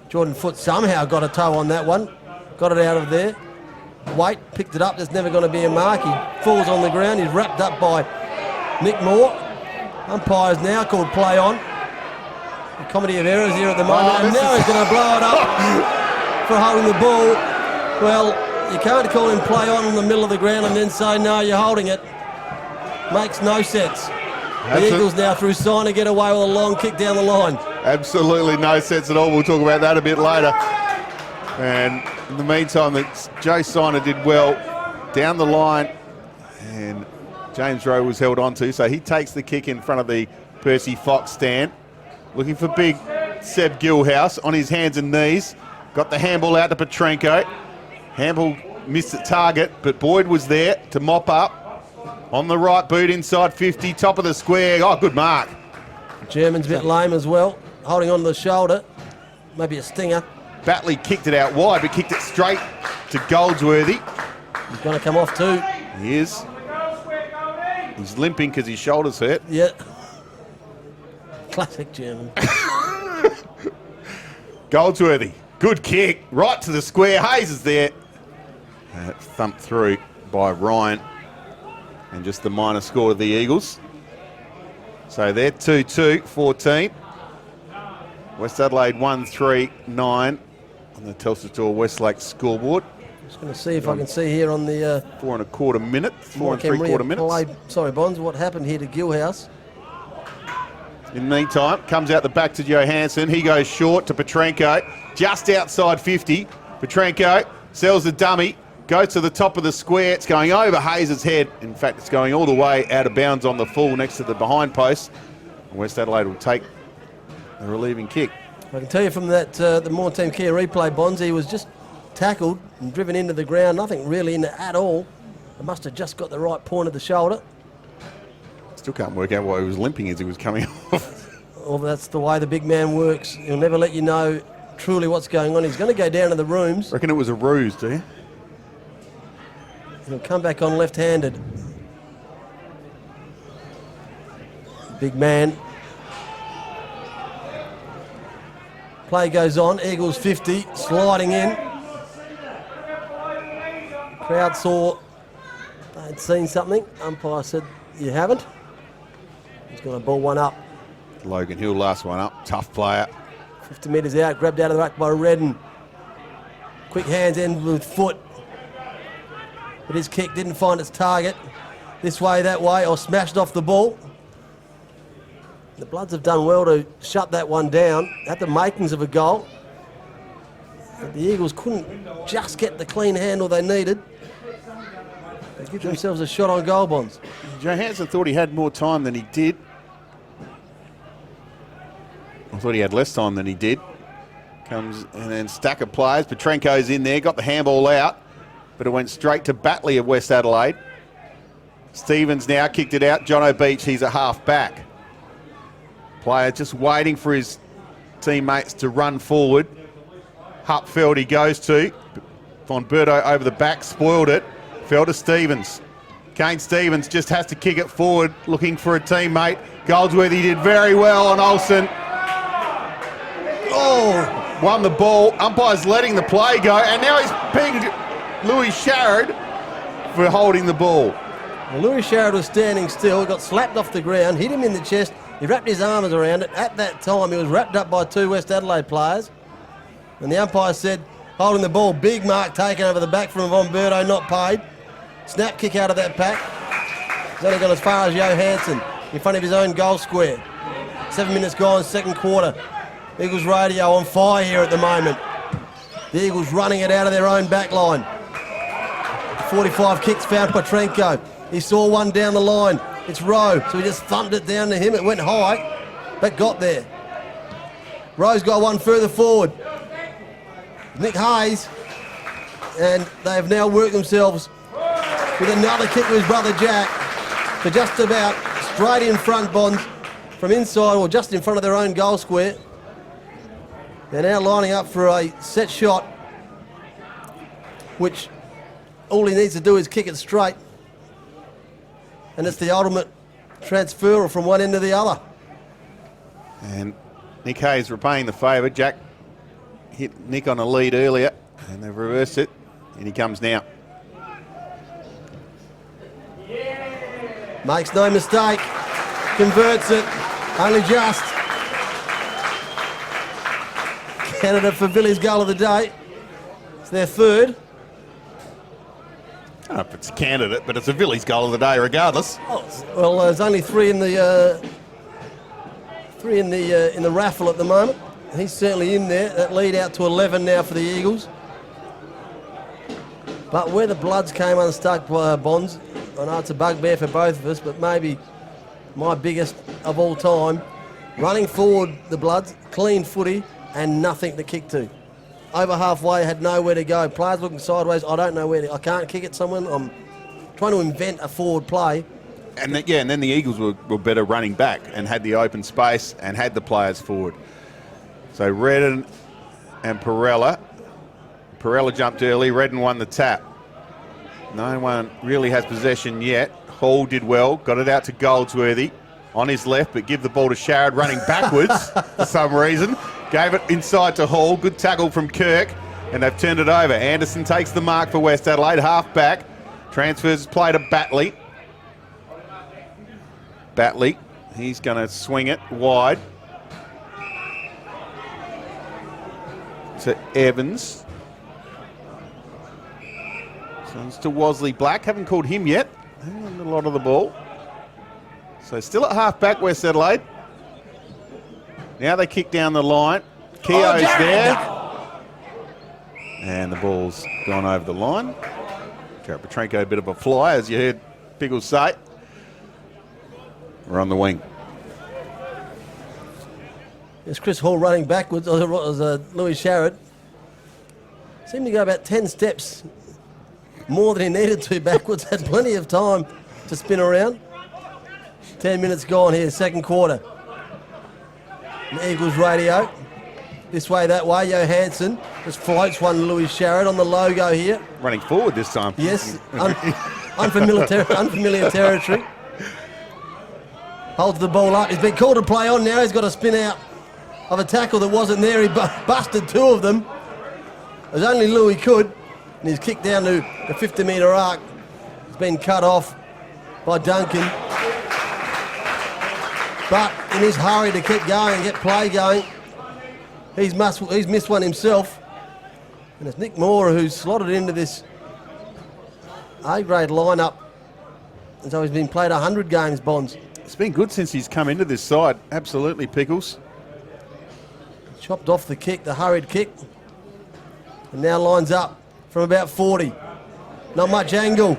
Jordan Foot somehow got a toe on that one. Got it out of there. Waite picked it up. There's never going to be a mark. He falls on the ground. He's wrapped up by Nick Moore. Umpire's now called play on. A comedy of errors here at the moment. And now he's going to blow it up for holding the ball. Well, you can't call him play on in the middle of the ground and then say, no, you're holding it. Makes no sense. The Eagles now through sign to get away with a long kick down the line. Absolutely no sense at all. We'll talk about that a bit later. And In the meantime, Joe Siner did well down the line, and James Rowe was held onto, so he takes the kick in front of the Percy Fox stand. Looking for big Seb Gilhouse on his hands and knees. Got the handball out to Petrenko. Handball missed the target, but Boyd was there to mop up. On the right boot, inside 50, top of the square. Oh, good mark. German's a bit lame as well, holding on to the shoulder. Maybe a stinger. Batley kicked it out wide, but kicked it straight to Goldsworthy. He's going to come off too. He is. He's limping because his shoulder's hurt. Yeah. Classic German. Goldsworthy, good kick, right to the square. Hayes is there. Thumped through by Ryan. And just the minor score to the Eagles. So they're 2-2, 14. West Adelaide 1-3-9 on the Telstra Store Westlake scoreboard. Just going to see if I can see here on the 4 3/4 minutes. Sorry, Bonds, what happened here to Gilhouse? In the meantime, comes out the back to Johansson. He goes short to Petrenko, just outside 50. Petrenko sells the dummy, goes to the top of the square. It's going over Hayes' head. In fact, it's going all the way out of bounds on the full next to the behind post. And West Adelaide will take a relieving kick. I can tell you from that the Morteam Kia replay, Bonds, he was just tackled and driven into the ground. Nothing really in it at all. It must have just got the right point of the shoulder. Still can't work out why he was limping as he was coming off. Well, that's the way the big man works. He'll never let you know truly what's going on. He's going to go down to the rooms. Reckon it was a ruse, do you? He'll come back on left-handed. Big man. Play goes on. Eagles 50, sliding in. Crowd saw they'd seen something. Umpire said, you haven't. He's going to ball one up. Logan Hill, last one up. Tough player. 50 metres out, grabbed out of the ruck by Redden. Quick hands in with foot. But his kick didn't find its target. This way, that way, or smashed off the ball. The Bloods have done well to shut that one down. Had the makings of a goal. But the Eagles couldn't just get the clean handle they needed. They give themselves a shot on goal, Bonds. Johansson thought he had more time than he did. I thought he had less time than he did. Comes and then stack of players. Petrenko's in there, got the handball out, but it went straight to Batley of West Adelaide. Stevens now kicked it out. Jono Beach, he's a half back. Player just waiting for his teammates to run forward. Hupfeld he goes to. Von Berto over the back, spoiled it. Fell to Stevens. Kane Stevens just has to kick it forward, looking for a teammate. Goldsworthy did very well on Olsen. Oh, won the ball. Umpire's letting the play go, and now he's pinged Louis Sharrod for holding the ball. Well, Louis Sharrod was standing still, got slapped off the ground, hit him in the chest. He wrapped his arms around it. At that time, he was wrapped up by two West Adelaide players. And the umpire said, holding the ball, big mark taken over the back from Von Berto, not paid. Snap kick out of that pack. He's only got as far as Johansson in front of his own goal square. 7 minutes gone, second quarter. Eagles radio on fire here at the moment. The Eagles running it out of their own back line. 45 kicks found Petrenko. He saw one down the line. It's Rowe, so he just thumped it down to him. It went high, but got there. Rowe's got one further forward. Nick Hayes, and they have now worked themselves with another kick to his brother Jack for just about straight in front, Bonds, from inside or just in front of their own goal square. They're now lining up for a set shot, which all he needs to do is kick it straight. And it's the ultimate transfer from one end to the other. And Nick Hayes repaying the favour. Jack hit Nick on a lead earlier, and they've reversed it. And he comes now. Makes no mistake. Converts it. Only just. Candidate for Billy's goal of the day. It's their third. I don't know if it's a candidate, but it's a Villies goal of the day regardless. Oh, well, there's only three in the in the raffle at the moment. He's certainly in there. That lead out to 11 now for the Eagles. But where the Bloods came unstuck, Bonds, I know it's a bugbear for both of us, but maybe my biggest of all time, running forward the Bloods, clean footy and nothing to kick to. Over halfway, had nowhere to go. Players looking sideways, I don't know where to, I can't kick at someone. I'm trying to invent a forward play. And then the Eagles were better running back and had the open space and had the players forward. So Redden and Perella. Perella jumped early, Redden won the tap. No one really has possession yet. Hall did well, got it out to Goldsworthy on his left, but give the ball to Sharrod running backwards for some reason. Gave it inside to Hall, good tackle from Kirk, and they've turned it over. Anderson takes the mark for West Adelaide, half back. Transfers play to Batley. Batley, he's going to swing it wide to Evans. So it's to Wosley Black, haven't called him yet. A lot of the ball. So still at half back, West Adelaide. Now they kick down the line. Keogh's there. And the ball's gone over the line. Jared Petrenko, a bit of a fly, as you heard Pickles say. We're on the wing. There's Chris Hall running backwards, as Louis Sharrod. Seemed to go about 10 steps more than he needed to backwards. Had plenty of time to spin around. 10 minutes gone here, second quarter. The Eagles radio. This way, that way. Johansson just floats one to Louis Sharrod on the logo here. Running forward this time. Yes, unfamiliar territory. Holds the ball up. He's been called to play on now. He's got a spin out of a tackle that wasn't there. He busted two of them, as only Louis could. And he's kicked down to the 50-metre arc. It's been cut off by Duncan. But in his hurry to keep going and get play going, he's missed one himself. And it's Nick Moore who's slotted into this A-grade lineup. And so he's been played 100 games, Bonds. It's been good since he's come into this side. Absolutely, Pickles. Chopped off the kick, the hurried kick. And now lines up from about 40. Not much angle.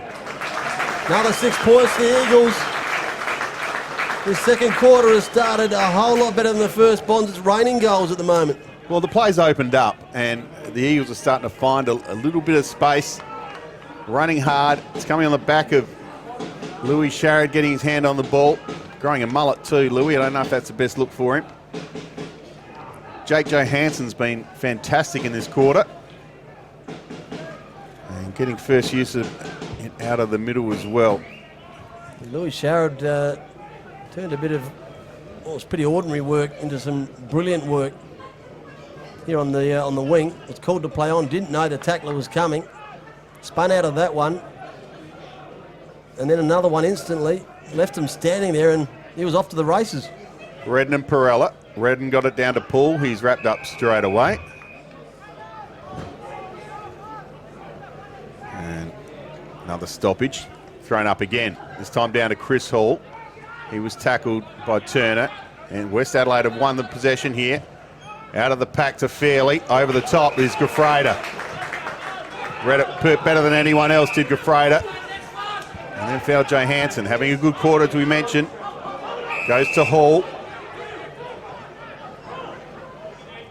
Another 6 points for the Eagles. This second quarter has started a whole lot better than the first, Bonds. It's raining goals at the moment. Well, the play's opened up and the Eagles are starting to find a little bit of space. Running hard. It's coming on the back of Louis Sharrod getting his hand on the ball. Growing a mullet too, Louis. I don't know if that's the best look for him. Jake Johansson's been fantastic in this quarter. And getting first use of it out of the middle as well. Louis Sharrod turned a bit of, well, it was pretty ordinary work into some brilliant work here on the wing. Was called to play on, didn't know the tackler was coming. Spun out of that one. And then another one instantly. Left him standing there and he was off to the races. Redden and Perella. Redden got it down to Paul. He's wrapped up straight away. And another stoppage. Thrown up again. This time down to Chris Hall. He was tackled by Turner. And West Adelaide have won the possession here. Out of the pack to Fairley. Over the top is Gafreda. Read it better than anyone else did, Gafreda. And then fouled Johansson, having a good quarter, as we mentioned. Goes to Hall.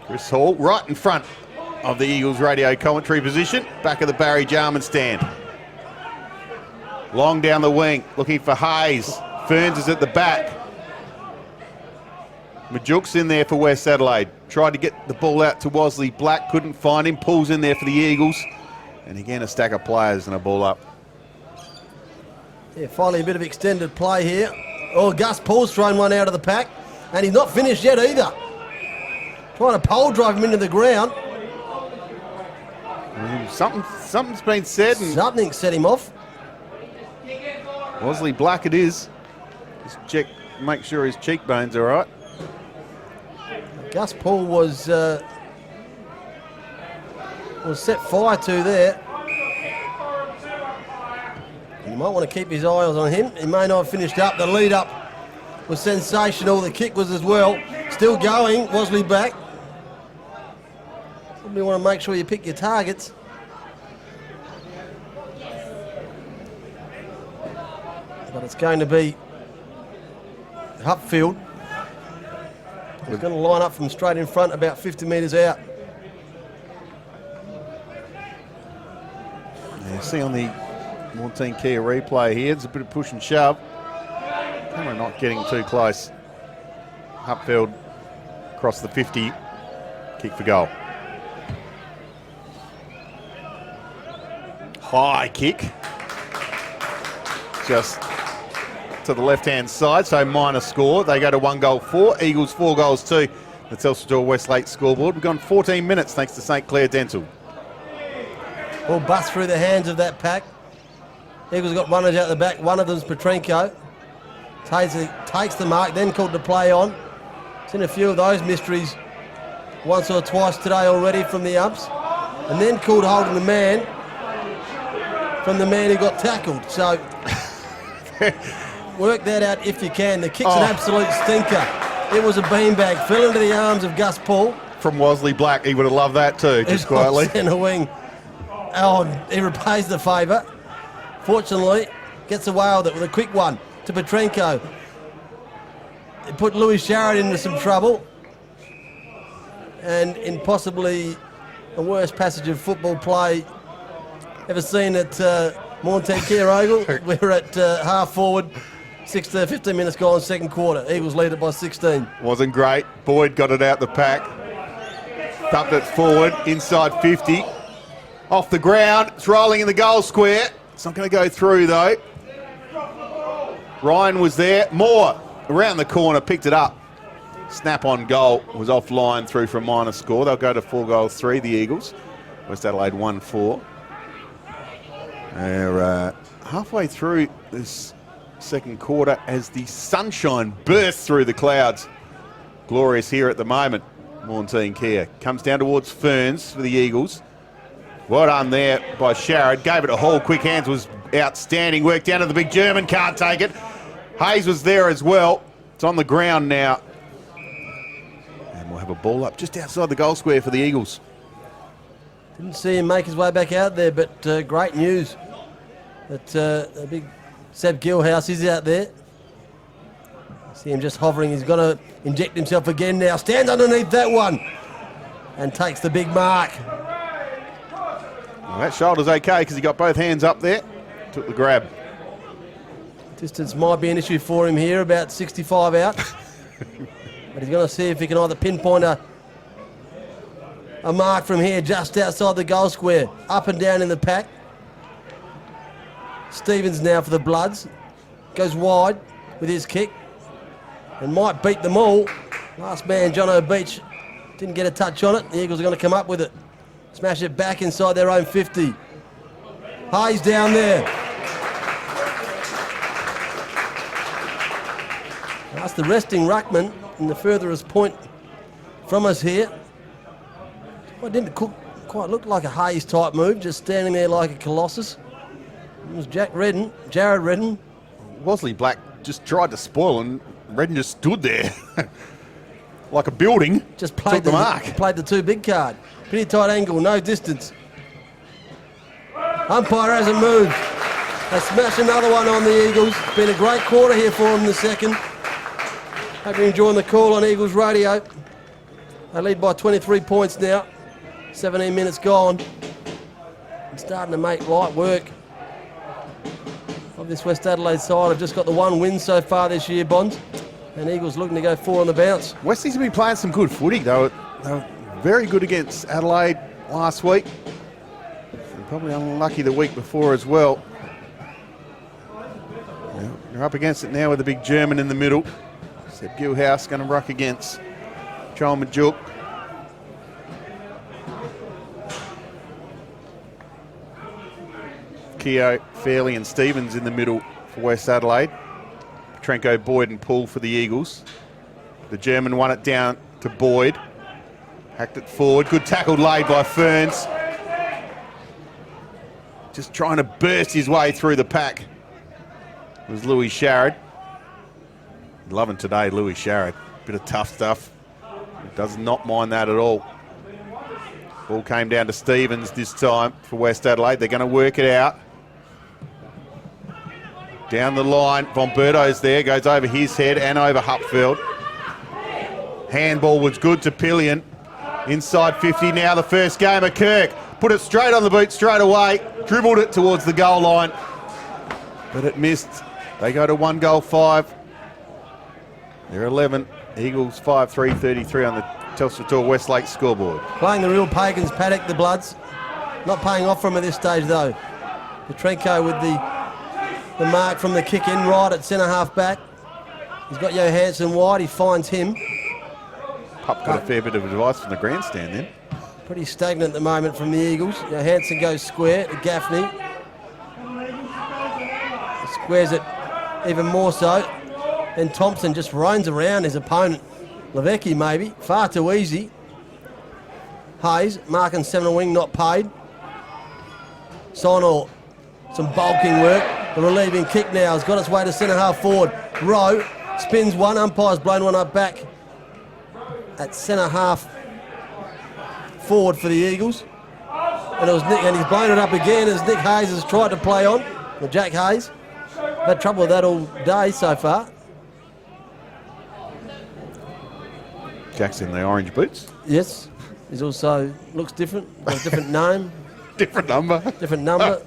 Chris Hall right in front of the Eagles radio commentary position. Back of the Barry Jarman stand. Long down the wing, looking for Hayes. Ferns is at the back. Majook's in there for West Adelaide. Tried to get the ball out to Wosley Black, couldn't find him. Pulls in there for the Eagles. And again, a stack of players and a ball up. Yeah, finally a bit of extended play here. Oh, Gus Paul's thrown one out of the pack. And he's not finished yet either. Trying to pole drive him into the ground. Something's been said. And Something set him off. Wosley Black it is. Just check, make sure his cheekbones are right. Gus Paul was set fire to there. You might want to keep his eyes on him. He may not have finished up. The lead up was sensational. The kick was as well. Still going. Wosley back. Probably want to make sure you pick your targets. But it's going to be Hupfield. He's going to line up from straight in front, about 50 metres out. You see on the 14 Kia replay here, there's a bit of push and shove. Camera not getting too close. Hupfield across the 50, kick for goal. High kick. Just to the left-hand side, so minor score. They go to 1-4. Eagles 4-2. The Telstra West Lake scoreboard. We've gone 14 minutes thanks to St Clair Dental. Ball bust through the hands of that pack. Eagles got runners out the back. One of them's Petrenko. Takes the mark, then called to play on. Seen a few of those mysteries once or twice today already from the umps. And then called holding the man from the man who got tackled. So work that out if you can. The kick's an absolute stinker. It was a beanbag. Fell into the arms of Gus Paul. From Wesley Black, he would have loved that too, just quietly. Centre wing. Oh, he repays the favour. Fortunately, gets away with it with a quick one to Petrenko. It put Louis Sharrett into some trouble. And in possibly the worst passage of football play ever seen at Montane Care Oval. We're at half forward, 15 minutes gone, second quarter. Eagles lead it by 16. Wasn't great. Boyd got it out the pack. Dumped it forward, inside 50. Off the ground, it's rolling in the goal square. It's not going to go through though. Ryan was there. Moore around the corner, picked it up. Snap on goal was offline through for a minor score. They'll go to 4-3, the Eagles. West Adelaide 1-4. They're halfway through this second quarter as the sunshine bursts through the clouds. Glorious here at the moment. Montane Kia comes down towards Ferns for the Eagles. Well done there by Sharrett. Gave it a haul. Quick hands was outstanding. Work down to the big German. Can't take it. Hayes was there as well. It's on the ground now. And we'll have a ball up just outside the goal square for the Eagles. Didn't see him make his way back out there, but great news that the big Seb Gilhouse is out there. See him just hovering. He's going to inject himself again now. Stands underneath that one and takes the big mark. Well, that shoulder's okay because he got both hands up there. Took the grab. Distance might be an issue for him here, about 65 out. But he's going to see if he can either pinpoint a mark from here just outside the goal square, up and down in the pack. Stevens now for the Bloods. Goes wide with his kick and might beat them all. Last man, Jono Beach, didn't get a touch on it. The Eagles are going to come up with it. Smash it back inside their own 50. Hayes down there. That's the resting ruckman in the furthest point from us here. Well, it didn't quite look like a Hayes type move, just standing there like a colossus. It was Jared Redden. Wesley Black just tried to spoil and Redden just stood there like a building. Just played the mark. Played the too big card. Pretty tight angle, no distance. Umpire hasn't moved. They smash another one on the Eagles. It's been a great quarter here for them in the second. Hope you're enjoying the call on Eagles Radio. They lead by 23 points now. 17 minutes gone. And starting to make light work of this West Adelaide side. I've just got the one win so far this year, Bonds. And Eagles looking to go 4 on the bounce. Westies have been playing some good footy. They were very good against Adelaide last week. And probably unlucky the week before as well. They're up against it now with the big German in the middle. Seb Gilhouse going to ruck against Joel Majuk. Keogh, Fairley and Stevens in the middle for West Adelaide. Petrenko, Boyd and Poole for the Eagles. The German won it down to Boyd. Hacked it forward. Good tackle laid by Ferns. Just trying to burst his way through the pack. It was Louis Sharrett. Loving today, Louis Sharrett. Bit of tough stuff. Does not mind that at all. Ball came down to Stevens this time for West Adelaide. They're going to work it out. Down the line, Bomberto's there, goes over his head and over Hupfield. Handball was good to Pillion. Inside 50 now, the first game of Kirk. Put it straight on the boot straight away. Dribbled it towards the goal line. But it missed. They go to 1-5. They're 11. Eagles 5-3-33 on the Telstra Tour Westlake scoreboard. Playing the real Pagans paddock, the Bloods. Not paying off from at this stage though. Petrenko with the mark from the kick in right at centre half back. He's got Johansson wide, he finds him. Pup got a fair bit of advice from the grandstand then. Pretty stagnant at the moment from the Eagles. Johansson goes square to Gaffney. Squares it even more so. Then Thompson just roams around his opponent. Levecki maybe, far too easy. Hayes, marking 7 wing, not paid. Sonal, some bulking work. The relieving kick now has got its way to centre half forward. Rowe spins one, umpire's blown one up back at centre half forward for the Eagles. And it was Nick, and he's blown it up again as Nick Hayes has tried to play on. Or Jack Hayes. Had trouble with that all day so far. Jack's in the orange boots. Yes. He's also looks different. Got a different name. Different number. Different number.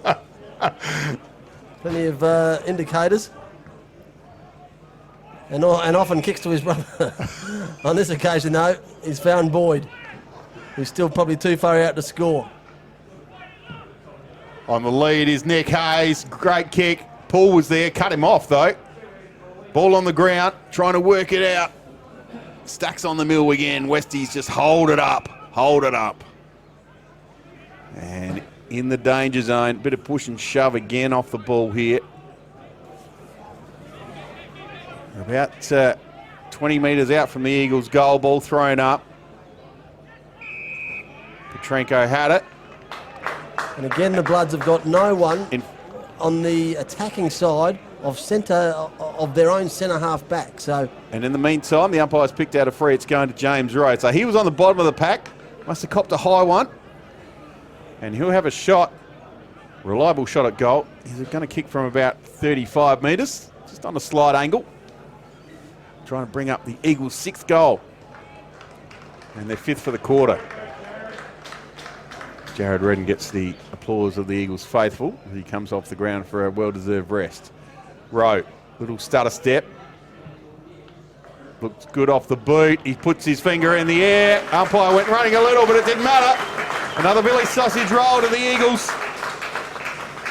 Plenty of indicators. And often kicks to his brother. On this occasion, though, he's found Boyd, who's still probably too far out to score. On the lead is Nick Hayes. Great kick. Paul was there. Cut him off, though. Ball on the ground. Trying to work it out. Stacks on the mill again. Westies just hold it up. Hold it up. And in the danger zone. Bit of push and shove again off the ball here. About 20 metres out from the Eagles' goal. Ball thrown up. Petrenko had it. And again, the Bloods have got no one on the attacking side of centre of their own centre half back. So, and in the meantime, the umpire's picked out a free. It's going to James Rowe. So he was on the bottom of the pack. Must have copped a high one. And he'll have a shot. Reliable shot at goal. He's going to kick from about 35 metres. Just on a slight angle. Trying to bring up the Eagles' 6th goal. And their 5th for the quarter. Jared Redden gets the applause of the Eagles faithful as he comes off the ground for a well-deserved rest. Rowe, little stutter step. Looks good off the boot. He puts his finger in the air. Umpire went running a little, but it didn't matter. Another Billy Sausage roll to the Eagles.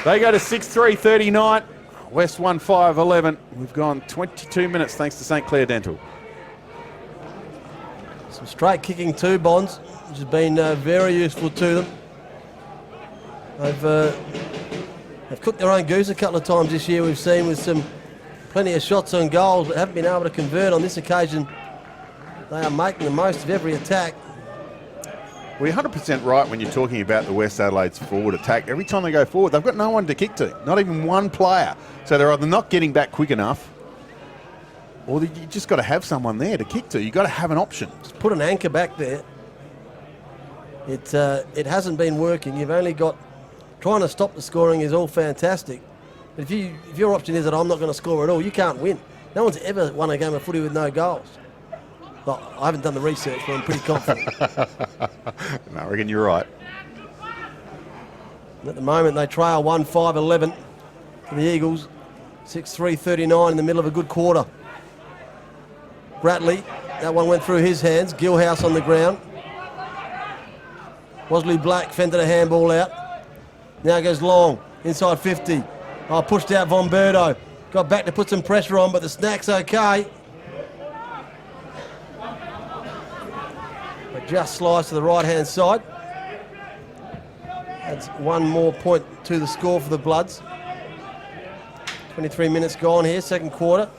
They go to 6-3-39. West 1-5-11. We've gone 22 minutes thanks to St Clair Dental. some straight kicking too, Bonds, which has been very useful to them. They've cooked their own goose a couple of times this year, we've seen, with some plenty of shots on goals, but haven't been able to convert. On this occasion, they are making the most of every attack. Well, you're 100% right when you're talking about the West Adelaide's forward attack. Every time they go forward, they've got no one to kick to, not even one player. So they're either not getting back quick enough, or you just got to have someone there to kick to. You've got to have an option. Just put an anchor back there. It hasn't been working. You've only got... Trying to stop the scoring is all fantastic. But if your option is that I'm not going to score at all, you can't win. No one's ever won a game of footy with no goals. Well, I haven't done the research, but I'm pretty confident. No, I reckon you're right. And at the moment, they trail 1-5-11 for the Eagles. 6-3-39 in the middle of a good quarter. Bratley, that one went through his hands. Gilhouse on the ground. Wosley Black fended a handball out. Now goes long, inside 50. Oh, pushed out Von Berto. Got back to put some pressure on, but the snack's okay. But just sliced to the right-hand side. That's one more point to the score for the Bloods. 23 minutes gone here, second quarter.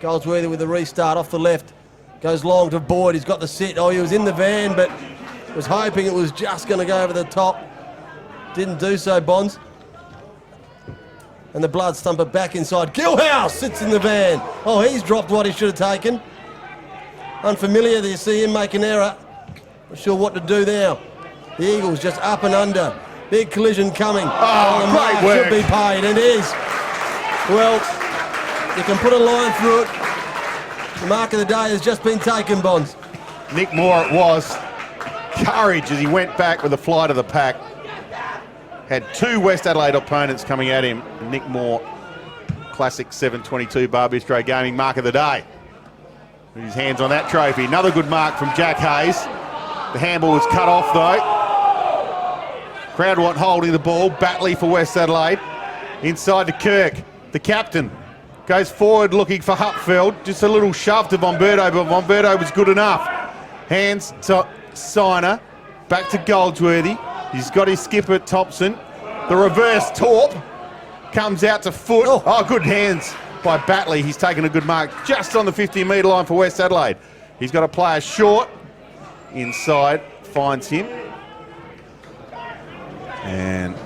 Goldsworthy with the restart off the left. Goes long to Boyd, he's got the sit. Oh, he was in the van, but was hoping it was just going to go over the top. Didn't do so, Bonds. And the Bloods thump it back inside. Gilhouse sits in the van. Oh, he's dropped what he should have taken. Unfamiliar, you see him make an error. Not sure what to do now. The Eagles just up and under. Big collision coming. Oh, great work. Should be paid, and it is. Well, you can put a line through it. The mark of the day has just been taken, Bonds. Nick Moore it was. Courage as he went back with a fly to the pack. Had two West Adelaide opponents coming at him. Nick Moore, classic 722 Bar Bistro Gaming mark of the day. With his hands on that trophy. Another good mark from Jack Hayes. The handball was cut off though. Crowd holding the ball. Batley for West Adelaide. Inside to Kirk, the captain. Goes forward looking for Hupfeld. Just a little shove to Bomberto, but Bomberto was good enough. Hands to Signer. Back to Goldsworthy. He's got his skipper Thompson. The reverse Torp comes out to foot. Oh, good hands by Batley. He's taken a good mark just on the 50-metre line for West Adelaide. He's got a player short. Inside, finds him. And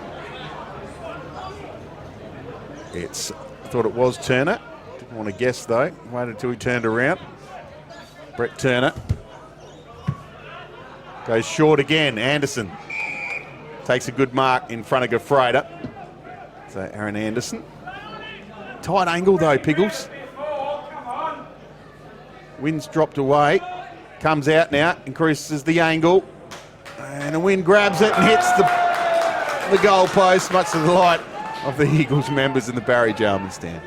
I thought it was Turner. Didn't want to guess though. Waited until he turned around. Brett Turner. Goes short again. Anderson takes a good mark in front of Gafreda. So Aaron Anderson. Tight angle though, Pickles. Wind's dropped away. Comes out now, increases the angle. And the wind grabs it and hits the goal post, much to the delight of the Eagles members in the Barry Jarman stand.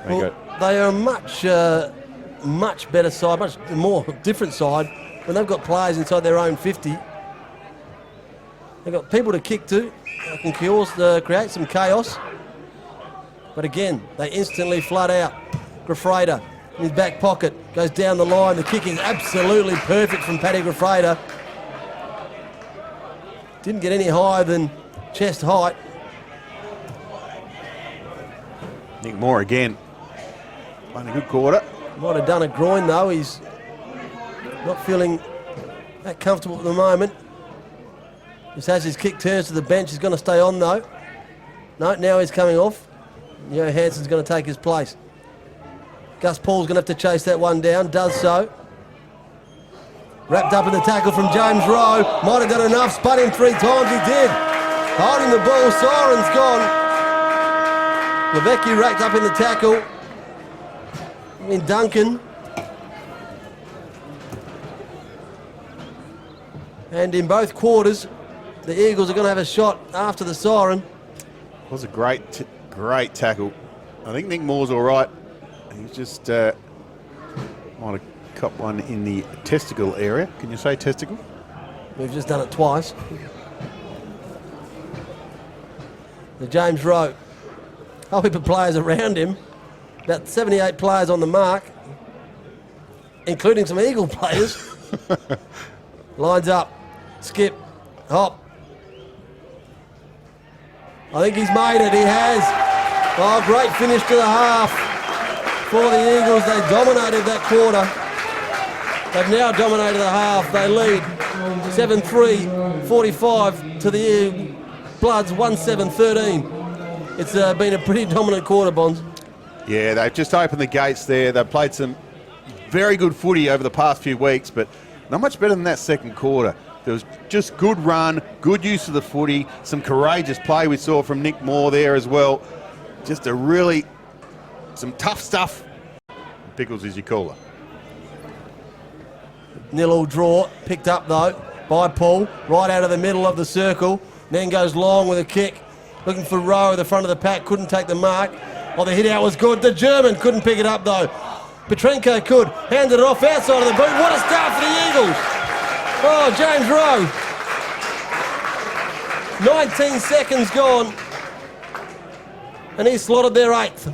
They are a much better side, much more different side when they've got players inside their own 50. They've got people to kick to. They can create some chaos. But again, they instantly flood out. Gafreda in his back pocket, goes down the line. The kick is absolutely perfect from Paddy Gafreda. Didn't get any higher than chest height. Nick Moore again. Playing a good quarter. Might have done a groin though. He's not feeling that comfortable at the moment. Just as his kick turns to the bench, he's going to stay on though. No, now he's coming off. Hansen's going to take his place. Gus Paul's going to have to chase that one down. Does so. Wrapped up in the tackle from James Rowe. Might have done enough. Spun him 3 times. He did. Holding the ball. Siren's gone. Levesque racked up in the tackle. In Duncan. And in both quarters, the Eagles are going to have a shot after the siren. It was a great tackle. I think Nick Moore's all right. He's just might have caught one in the testicle area. Can you say testicle? We've just done it twice. The James Rowe. Whole heap of players around him. About 78 players on the mark, including some Eagle players. Lines up. Skip. Hop. I think he's made it. He has. Oh, great finish to the half for the Eagles. They dominated that quarter. They've now dominated the half. They lead 7-3, 45 to the Bloods, 1-7-13. It's been a pretty dominant quarter, Bonds. Yeah, they've just opened the gates there. They've played some very good footy over the past few weeks, but not much better than that second quarter. There was just good run, good use of the footy, some courageous play we saw from Nick Moore there as well. Just some tough stuff. Pickles is your caller. 0-0 draw, picked up though by Paul, right out of the middle of the circle, then goes long with a kick, looking for Rowe at the front of the pack, couldn't take the mark. Oh, the hit out was good. The German couldn't pick it up though. Petrenko could, handed it off outside of the boot. What a start for the Eagles. Oh, James Rowe. 19 seconds gone. And he slotted their 8th.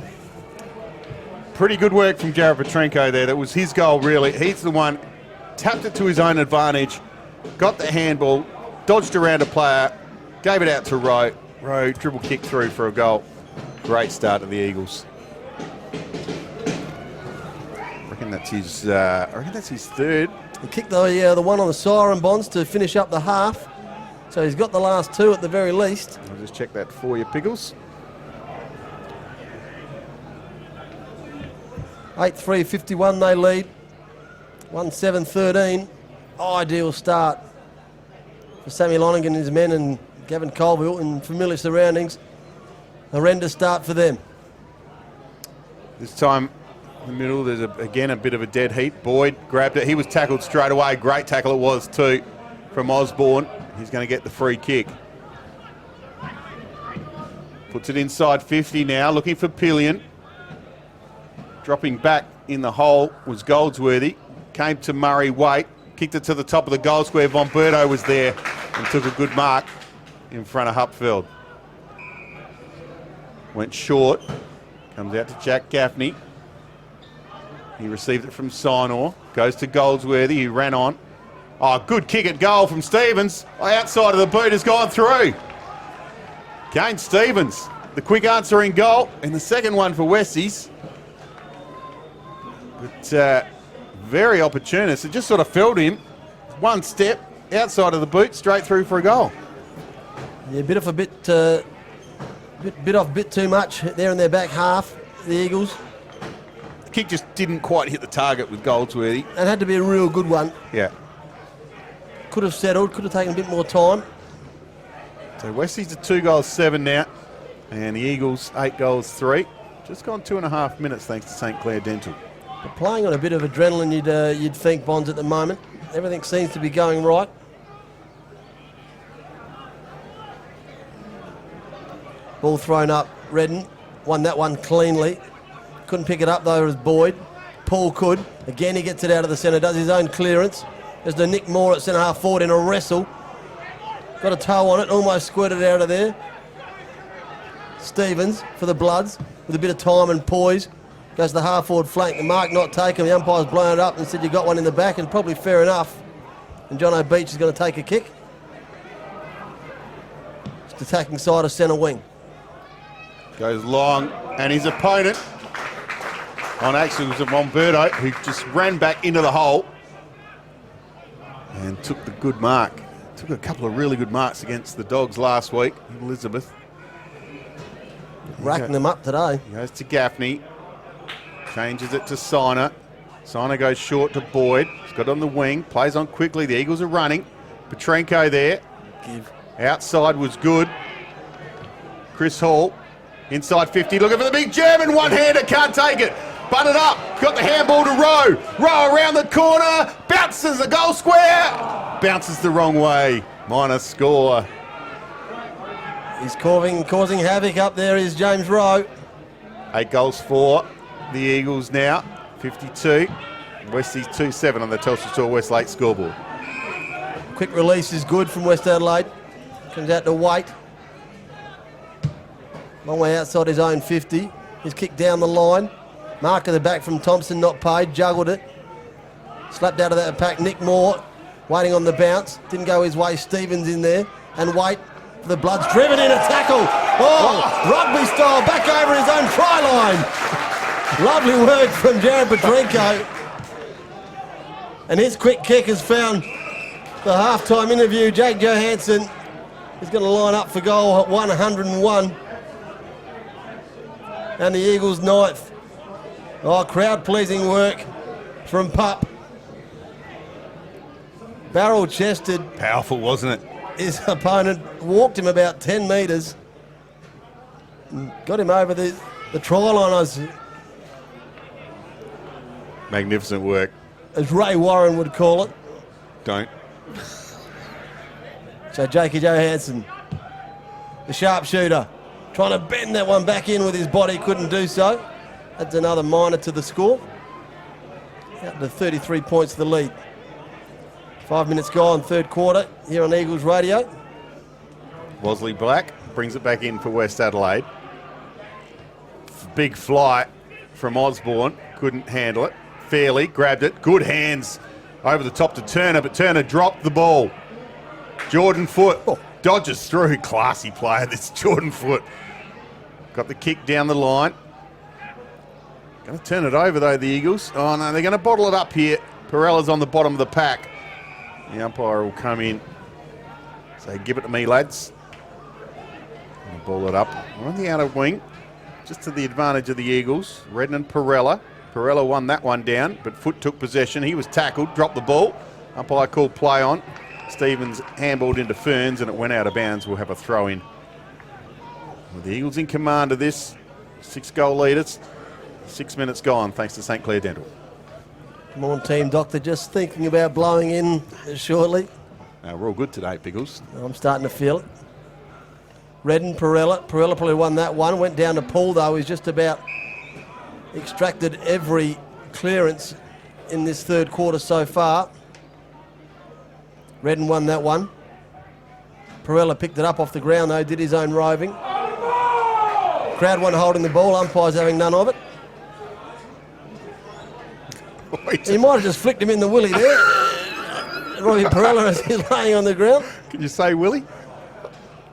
Pretty good work from Jared Petrenko there. That was his goal, really. He's the one, tapped it to his own advantage, got the handball, dodged around a player, gave it out to Rowe. Rowe dribble kick through for a goal. Great start to the Eagles. I reckon that's his third. He kicked the one on the siren, Bonds, to finish up the half. So he's got the last 2 at the very least. I'll just check that for you, Pickles. 8-3, 51 they lead. 1-7-13. Ideal start for Sammy Lonergan and his men and Gavin Colville in familiar surroundings. horrendous start for them. This time in the middle, there's again a bit of a dead heat. Boyd grabbed it. He was tackled straight away. Great tackle it was too from Osborne. He's going to get the free kick. Puts it inside 50 now, looking for Pillion. Dropping back in the hole was Goldsworthy. Came to Murray Waite. Kicked it to the top of the goal square. Bomberto was there and took a good mark in front of Hupfeld. Went short. Comes out to Jack Gaffney. He received it from Sinor. Goes to Goldsworthy, who ran on. Oh, good kick at goal from Stevens. Outside of the boot has gone through. Kane Stevens, the quick answering goal. And the second one for Westies. But very opportunist. It just sort of felled him. One step outside of the boot, straight through for a goal. Yeah, bit off a bit too much there in their back half, the Eagles. The kick just didn't quite hit the target with Goldsworthy. It had to be a real good one. Yeah. Could have settled, could have taken a bit more time. So Westies are 2-7 now, and the Eagles 8-3. Just gone 2.5 minutes thanks to St Clair Dental. But playing on a bit of adrenaline, you'd think, Bonds, at the moment. Everything seems to be going right. Ball thrown up, Redden won that one cleanly. Couldn't pick it up though as Boyd. Paul could. Again he gets it out of the centre, does his own clearance. There's the Nick Moore at centre half forward in a wrestle. Got a toe on it, almost squirted out of there. Stevens for the Bloods with a bit of time and poise. Goes to the half forward flank, the mark not taken. The umpire's blown it up and said you got one in the back, and probably fair enough. And John O'Beach is going to take a kick. Just attacking side of centre wing. Goes long, and his opponent on actually was Bomberto, who just ran back into the hole and took the good mark. Took a couple of really good marks against the Dogs last week. Elizabeth. Racking them up today. He goes to Gaffney. Changes it to Siner. Siner goes short to Boyd. He's got it on the wing. Plays on quickly. The Eagles are running. Petrenko there. Outside was good. Chris Hall. Inside 50. Looking for the big German. One-hander. Can't take it. Butted up. Got the handball to Rowe. Rowe around the corner. Bounces the goal square. Bounces the wrong way. Minus score. He's causing havoc up there is James Rowe. 8 goals for the Eagles now. 52. Westies 2-7 on the Telstra Store Westlake scoreboard. Quick release is good from West Adelaide. Comes out to Waite. Long way outside his own 50. He's kicked down the line. Mark at the back from Thompson, not paid. Juggled it. Slapped out of that pack. Nick Moore waiting on the bounce. Didn't go his way. Stevens in there. And Waite for the Bloods. Driven in a tackle. Oh, rugby style back over his own try line. Lovely work from Jared Petrenko. And his quick kick has found the halftime interview. Jake Johansson is going to line up for goal at 101. And the Eagles 9th. Oh, crowd-pleasing work from Pup. Barrel-chested. Powerful, wasn't it? His opponent walked him about 10 metres. Got him over the try line, Magnificent work. as Ray Warren would call it. Don't. So Jakey Johansson, the sharpshooter, trying to bend that one back in with his body, couldn't do so. That's another minor to the score. Out to 33 points to the lead. 5 minutes gone, third quarter, here on Eagles Radio. Wosley Black brings it back in for West Adelaide. Big fly from Osborne, couldn't handle it. Fairly grabbed it, good hands over the top to Turner, but Turner dropped the ball. Jordan Foote dodges through, classy player, this Jordan Foote. Got the kick down the line. Going to turn it over though, the Eagles. Oh no, they're going to bottle it up here. Perella's on the bottom of the pack. The umpire will come in. So give it to me, lads. And ball it up. We're on the outer wing, just to the advantage of the Eagles. Redden and Perella. Perella won that one down, but Foote took possession. He was tackled, dropped the ball. Umpire called play on. Stevens handballed into Ferns and it went out of bounds. We'll have a throw in Well, the Eagles in command of this. 6-goal leaders. 6 minutes gone, thanks to St Clair Dental. Come on, team doctor, just thinking about blowing in shortly. We're all good today, Pickles. I'm starting to feel it. Redden, Perella probably won that one. Went down to Paul, though. He's just about extracted every clearance in this third quarter so far. Redden won that one. Perella picked it up off the ground, though, did his own roving. Crowd one holding the ball, umpires having none of it. He might have just flicked him in the willy there. Robbie Perella as he's laying on the ground. Can you say Willie?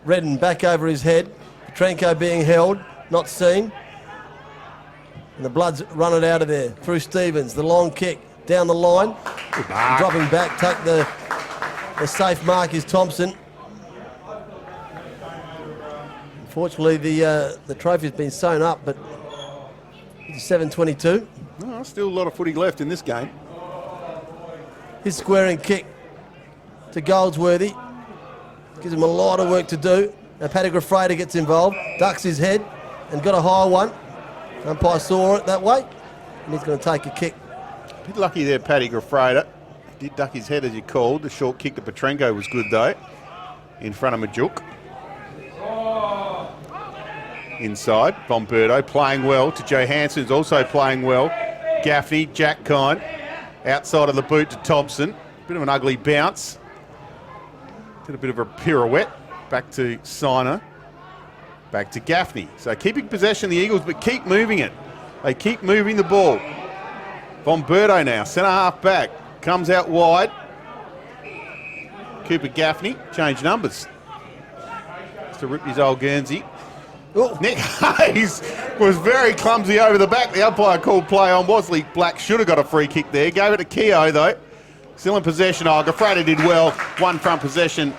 Redden back over his head. Petrenko being held, not seen. And the Bloods run it out of there. Through Stevens, the long kick down the line. Dropping back, take the safe mark is Thompson. Unfortunately, the trophy's been sewn up, but it's 7:22. Oh, still a lot of footy left in this game. His squaring kick to Goldsworthy gives him a lot of work to do. Now Paddy Graffrader gets involved, ducks his head and got a high one. Umpire saw it that way and he's going to take a kick. A bit lucky there, Paddy Graffrader. Did duck his head as you called. The short kick to Petrenko was good though, in front of Majuk. Inside, Bomberto playing well to Johansson's also playing well. Gaffney, Jack Kine, outside of the boot to Thompson. Bit of an ugly bounce. Did a bit of a pirouette. Back to Siner. Back to Gaffney. So keeping possession, the Eagles, but keep moving it. They keep moving the ball. Bomberto now, centre half back. Comes out wide. Cooper Gaffney, change numbers. Just to rip his old Guernsey. Oh. Nick Hayes was very clumsy over the back. The umpire called play on Wasley. Black should have got a free kick there. Gave it to Keogh though. Still in possession. Oh, Graffrader did well. One front position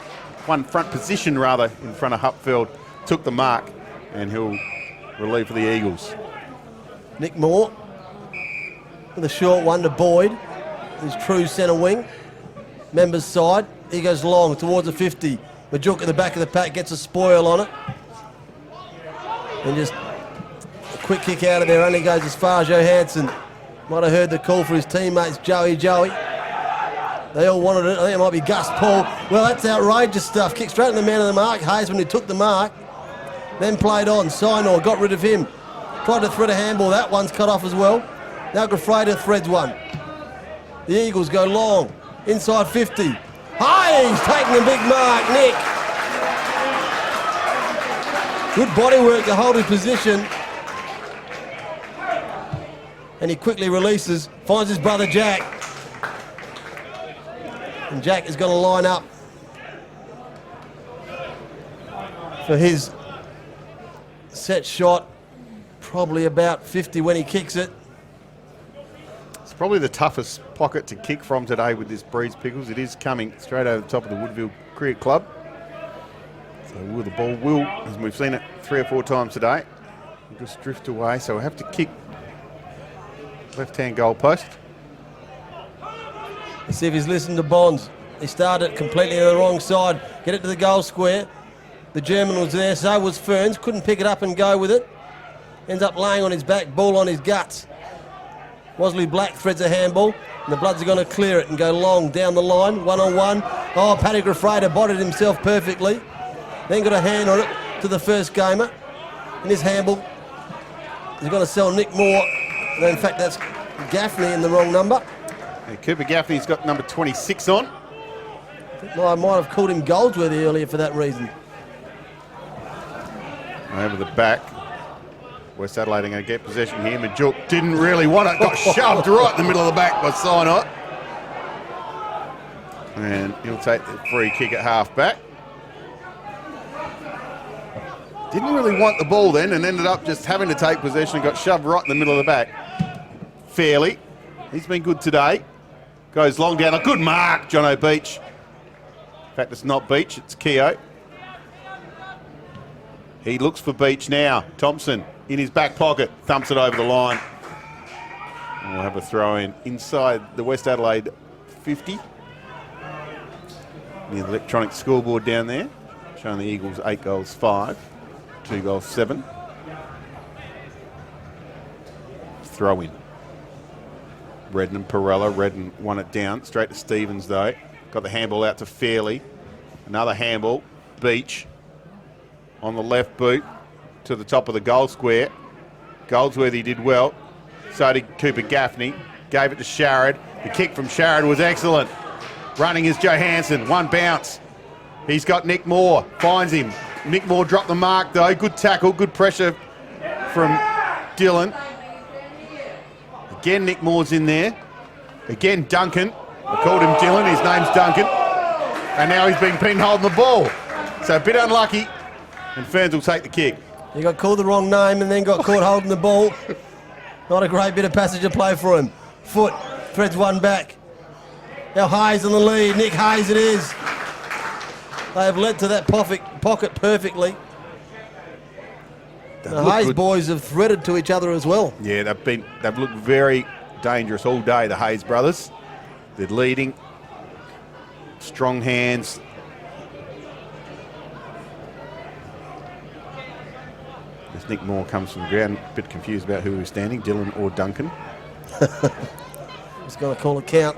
in front of Hupfeld. Took the mark and he'll relieve for the Eagles. Nick Moore with a short one to Boyd. His true centre wing. Members side. He goes long towards the 50. Majuk at the back of the pack gets a spoil on it. And just a quick kick out of there, only goes as far as Johansson. Might have heard the call for his teammates, Joey. They all wanted it. I think it might be Gus Paul. Well, that's outrageous stuff. Kicked straight in the man of the mark. Hayes, when he took the mark, then played on. Sinor got rid of him. Tried to thread a handball. That one's cut off as well. Now Graffrader threads one. The Eagles go long. Inside 50. Hayes taking a big mark, Nick. Good body work to hold his position. And he quickly releases, finds his brother Jack. And Jack is going to line up for his set shot. Probably about 50 when he kicks it. It's probably the toughest pocket to kick from today with this breeze, Pickles. It is coming straight over the top of the Woodville Cricket Club. So the ball will, as we've seen it 3 or 4 times today, just drift away. So we'll have to kick left-hand goal post. Let's see if he's listened to Bonds. He started completely on the wrong side. Get it to the goal square. The German was there, so was Ferns. Couldn't pick it up and go with it. Ends up laying on his back, ball on his guts. Wasley Black threads a handball, and the Bloods are going to clear it and go long down the line, 1-on-1. Oh, Paddy Graffrader bodied himself perfectly. Then got a hand on it to the first gamer. In his handball, he's going to sell Nick Moore. No, in fact, that's Gaffney in the wrong number. And Cooper Gaffney's got number 26 on. I might have called him Goldsworthy earlier for that reason. Over the back. West Adelaide are going to get possession here. Majuk didn't really want it. Got shoved right in the middle of the back by Sinot. And he'll take the free kick at half back. Didn't really want the ball then and ended up just having to take possession and got shoved right in the middle of the back. Fairly. He's been good today. Goes long down. A good mark, Jono Beach. In fact, it's not Beach, it's Keogh. He looks for Beach now. Thompson in his back pocket, thumps it over the line. And we'll have a throw in inside the West Adelaide 50. The electronic scoreboard down there, showing the Eagles 8 goals, 5. 2 goals, 7. Throw in. Redden and Perella. Redden won it down. Straight to Stevens, though. Got the handball out to Fairley. Another handball. Beach on the left boot to the top of the goal square. Goldsworthy did well. So did Cooper Gaffney. Gave it to Sharrod. The kick from Sharrod was excellent. Running is Johansson. One bounce. He's got Nick Moore. Finds him. Nick Moore dropped the mark, though. Good tackle. Good pressure from Dylan. Again, Nick Moore's in there. Again, Duncan. I called him Dylan. His name's Duncan. And now he's been pinned holding the ball. So a bit unlucky. And Ferns will take the kick. He got called the wrong name and then got caught holding the ball. Not a great bit of passage of play for him. Foot threads one back. Now Hayes on the lead. Nick Hayes it is. They have led to that pocket perfectly. The Hayes boys have threaded to each other as well. Yeah, they've looked very dangerous all day, the Hayes brothers. They're leading. Strong hands. As Nick Moore comes from the ground, a bit confused about who was standing, Dylan or Duncan. He's going to call a count.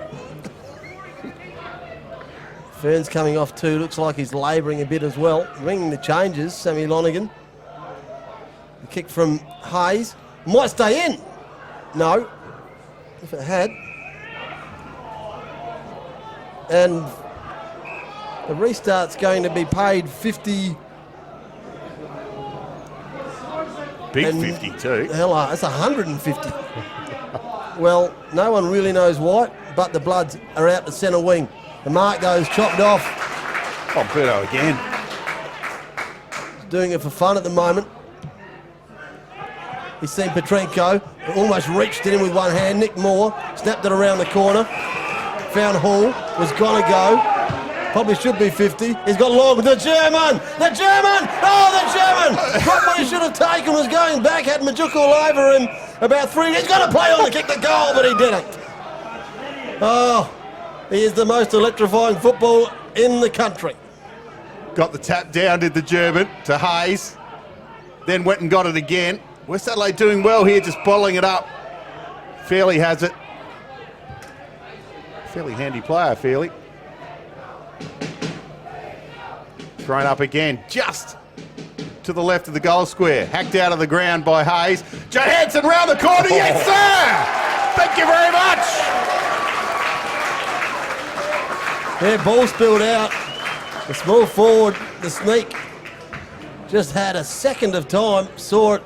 Ferns coming off too. Looks like he's labouring a bit as well. Ringing the changes, Sammy Lonergan. The kick from Hayes. Might stay in. No. If it had. And the restart's going to be paid 50. Big 50 too. Hell, it's 150. Well, no one really knows why, but the Bloods are out to centre wing. The mark goes chopped off. Oh, Berto again. He's doing it for fun at the moment. He's seen Petrenko, almost reached it in with one hand. Nick Moore snapped it around the corner. Found Hall, was gonna go. Probably should be 50. He's got long. The German! The German! Oh, the German! Dropped what he should have taken, was going back, had Majuk all over him. About 3. He's got to play on to kick the goal, but he didn't. Oh, he is the most electrifying football in the country. Got the tap down, did the German, to Hayes. Then went and got it again. West Adelaide doing well here, just bottling it up. Fairley has it. Fairly handy player, Fairley. Thrown up again, just to the left of the goal square. Hacked out of the ground by Hayes. Johansson round the corner, yes sir! Thank you very much! Yeah, ball spilled out. The small forward, the sneak, just had a second of time, saw it,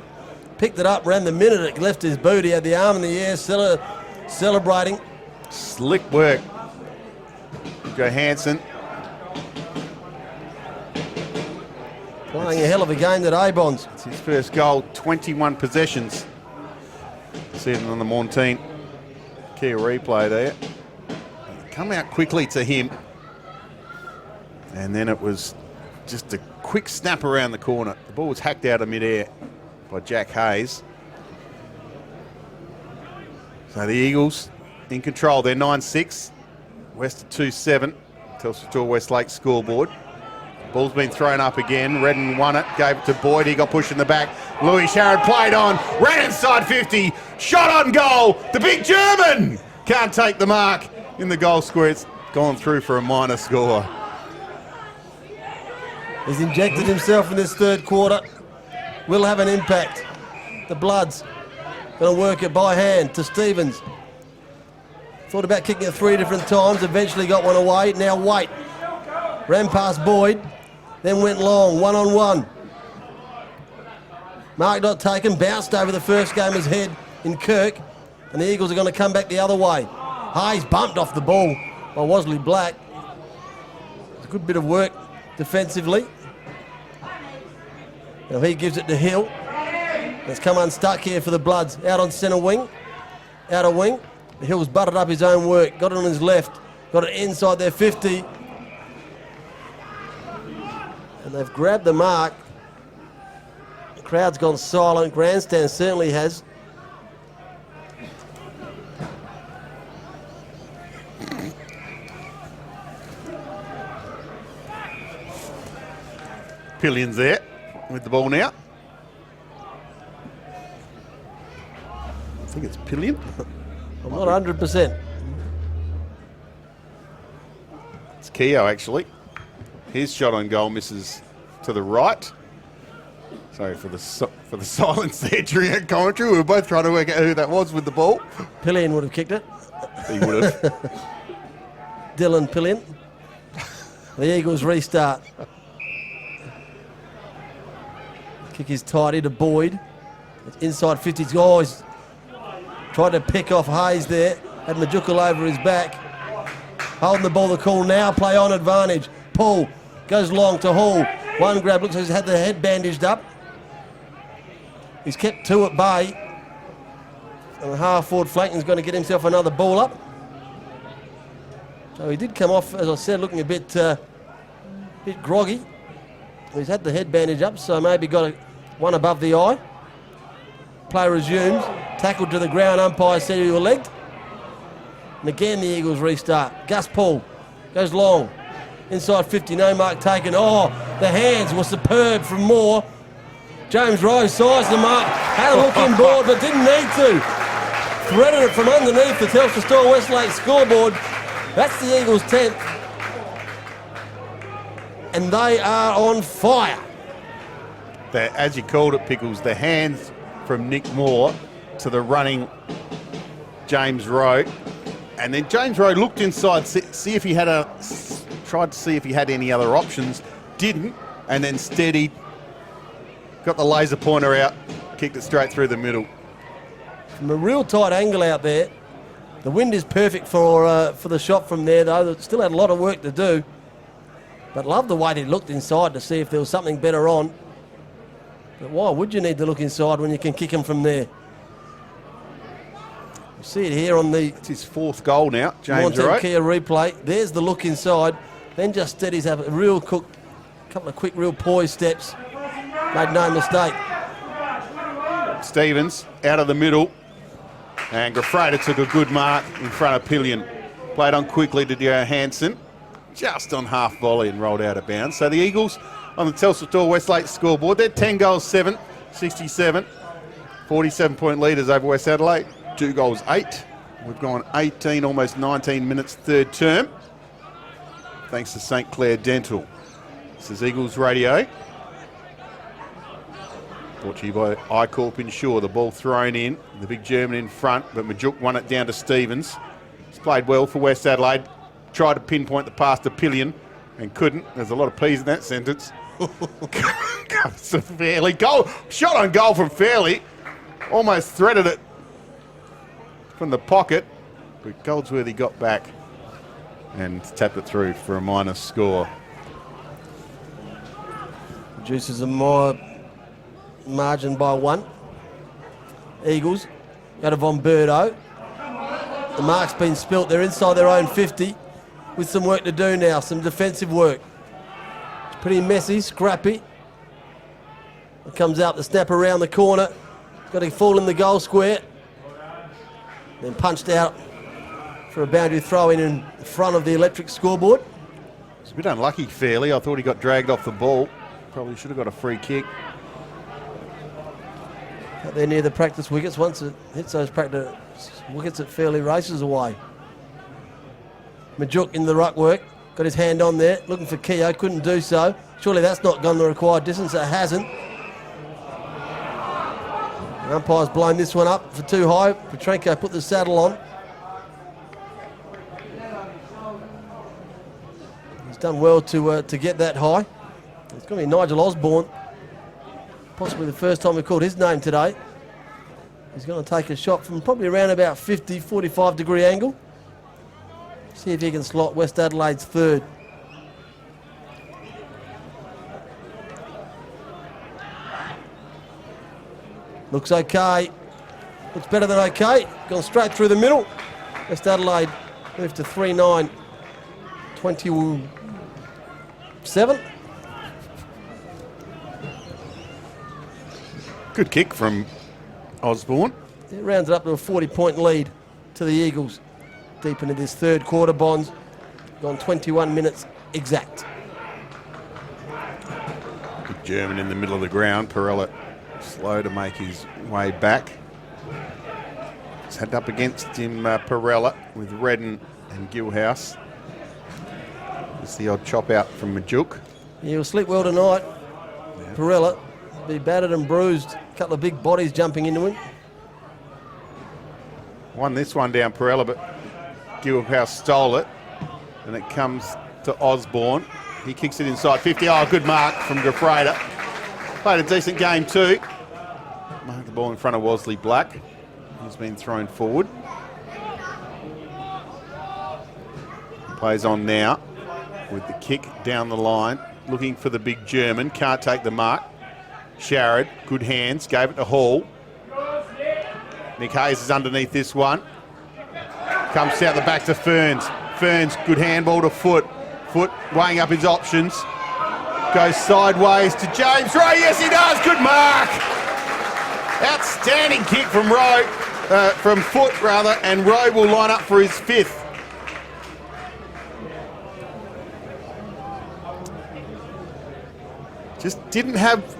picked it up, ran the minute it left his boot. He had the arm in the air, celebrating. Slick work. Johansson. Playing a hell of a game today, Bonds. It's his first goal, 21 possessions. See it on the Montine Kia replay there. Come out quickly to him. And then it was just a quick snap around the corner. The ball was hacked out of midair by Jack Hayes. So the Eagles in control. They're 9-6. West at 2-7. Telstra Westlake scoreboard. Ball's been thrown up again. Redden won it, gave it to Boyd. He got pushed in the back. Louis Sharrod played on, ran inside 50, shot on goal. The big German can't take the mark in the goal square. It's gone through for a minor score. He's injected himself in this third quarter. Will have an impact. The Bloods going to work it by hand to Stevens. Thought about kicking it 3 different times, eventually got one away. Now Waite ran past Boyd, then went long, 1-on-1. Mark not taken, bounced over the first gamer's head in Kirk, and the Eagles are going to come back the other way. Hayes bumped off the ball by Wesley Black. It's a good bit of work defensively. Now he gives it to Hill. It's come unstuck here for the Bloods. Out on centre wing, outer wing. Hill's butted up his own work, got it on his left, got it inside their 50. And they've grabbed the mark. The crowd's gone silent. Grandstand certainly has. Pillion's there with the ball now. think it's Pillion. I'm not 100%. It's Keogh, actually. His shot on goal misses to the right. Sorry for the silence there, Adrian commentary. We were both trying to work out who that was with the ball. Pillion would have kicked it. He would have. Dylan Pillion. The Eagles restart. Kick is tidy to Boyd. It's inside 50. Oh, he's tried to pick off Hayes there. Had Majukal over his back. Holding the ball, the call now. Play on advantage. Paul goes long to Hall. One grab, looks like he's had the head bandaged up. He's kept two at bay. And the half-forward flanking's going to get himself another ball up. So he did come off, as I said, looking a bit groggy. He's had the head bandage up, so maybe got one above the eye. Play resumes. Tackled to the ground. Umpire said he was legged. And again the Eagles restart. Gus Paul goes long. Inside 50, no mark taken. Oh, the hands were superb from Moore. James Rose sized them up. Had a look inboard, but didn't need to. Threaded it from underneath the Telstra Store Westlake scoreboard. That's the Eagles' 10th. And they are on fire. As you called it, Pickles, the hands from Nick Moore to the running James Rowe. And then James Rowe looked inside, see if he had tried to see if he had any other options. Didn't. And then steadied. Got the laser pointer out. Kicked it straight through the middle. From a real tight angle out there. The wind is perfect for the shot from there, though. Still had a lot of work to do. But love the way he looked inside to see if there was something better on. But why would you need to look inside when you can kick him from there? You see it here on the... It's his fourth goal now, James Rowe. Kia replay. There's the look inside. Then just steadies up a couple of quick, real poised steps. Made no mistake. Stevens out of the middle. And Grafreda took a good mark in front of Pillion. Played on quickly to Johansson. Just on half volley and rolled out of bounds. So the Eagles on the Telstra Store Westlake scoreboard. They're 10 goals 7, 67. 47-point leaders over West Adelaide. 2 goals 8. We've gone 18, almost 19 minutes third term. Thanks to St Clair Dental. This is Eagles Radio. Brought to you by iCorp Insure. The ball thrown in. The big German in front, but Majuk won it down to Stevens. He's played well for West Adelaide. Tried to pinpoint the pass to Pillion and couldn't. There's a lot of P's in that sentence. Comes to Fairley. Goal. Shot on goal from Fairley. Almost threaded it from the pocket. But Goldsworthy got back and tapped it through for a minus score. Reduces a more margin by 1. Eagles out of Bomberto. The mark's been spilt. They're inside their own 50 with some work to do now, some defensive work. It's pretty messy, scrappy. It comes out the snap around the corner. It's got to fall in the goal square. Then punched out for a boundary throw in front of the electric scoreboard. It's a bit unlucky, Fairley. I thought he got dragged off the ball. Probably should have got a free kick. Out there near the practice wickets. Once it hits those practice wickets, it fairly races away. Majuk in the ruck work. Got his hand on there. Looking for Keogh. Couldn't do so. Surely that's not gone the required distance. It hasn't. The umpire's blown this one up for too high. Petrenko put the saddle on. He's done well to get that high. It's going to be Nigel Osborne. Possibly the first time we called his name today. He's going to take a shot from probably around about 50, 45 degree angle. See if he can slot West Adelaide's third. Looks okay. Looks better than okay. Gone straight through the middle. West Adelaide moved to 3-9, 27. Good kick from Osborne. It rounds it up to a 40-point lead to the Eagles. Deep into this third quarter, Bonds. Gone 21 minutes exact. Good German in the middle of the ground. Perella slow to make his way back. It's had up against him, Perella, with Redden and Gilhouse. Just the odd chop out from Majuk. Yeah, he'll sleep well tonight. Yeah. Perella be battered and bruised. A couple of big bodies jumping into him. Won this one down, Perella, but Gilhouse stole it. And it comes to Osborne. He kicks it inside 50. Oh, good mark from Grafrader. Played a decent game too. Marked the ball in front of Wosley Black. He's been thrown forward. Plays on now with the kick down the line. Looking for the big German. Can't take the mark. Sharrod, good hands. Gave it to Hall. Nick Hayes is underneath this one. Comes out the back to Ferns. Ferns, good handball to Foot. Foot weighing up his options. Goes sideways to James Rowe. Yes, he does. Good mark. Outstanding kick from Rowe, from Foot rather, and Rowe will line up for his 5th. Just didn't have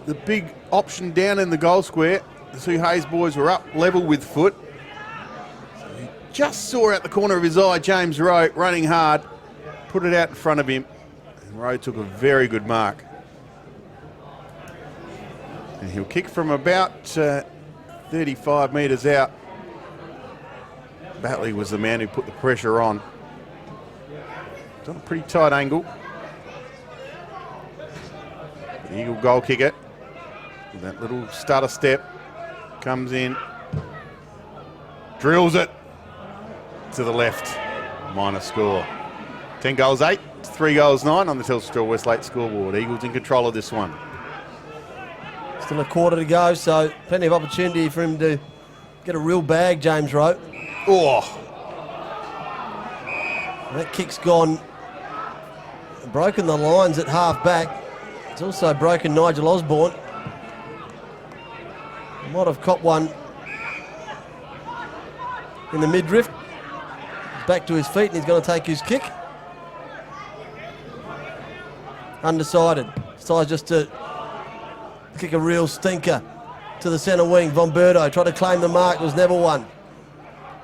the big option down in the goal square. The two Hayes boys were up level with Foot. So he just saw out the corner of his eye James Rowe running hard, put it out in front of him, and Rowe took a very good mark. And he'll kick from about 35 metres out. Batley was the man who put the pressure on. It's on a pretty tight angle. The Eagle goal kicker, with that little stutter step, comes in, drills it to the left. Minor score. 10 goals 8, 3 goals 9 on the Telstra Westlake scoreboard. Eagles in control of this one. Still a quarter to go, so plenty of opportunity for him to get a real bag, James Rowe. Oh. That kick's gone, broken the lines at half back. It's also broken Nigel Osborne. Might have caught one in the midriff. Back to his feet and he's going to take his kick. Undecided. Decides just to kick a real stinker to the centre wing. Von Berto tried to claim the mark, was never one.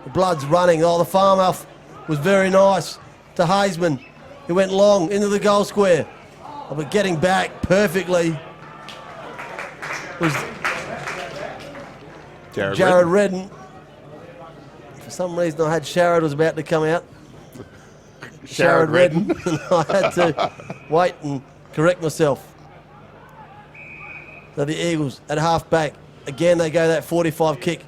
The blood's running. Oh, the farm off was very nice to Hazeman, who went long into the goal square. Oh, but getting back perfectly was Jared Redden. For some reason I had Sharrod was about to come out. Sharrod Redden. And I had to wait and correct myself. So the Eagles at half back. Again they go that 45 kick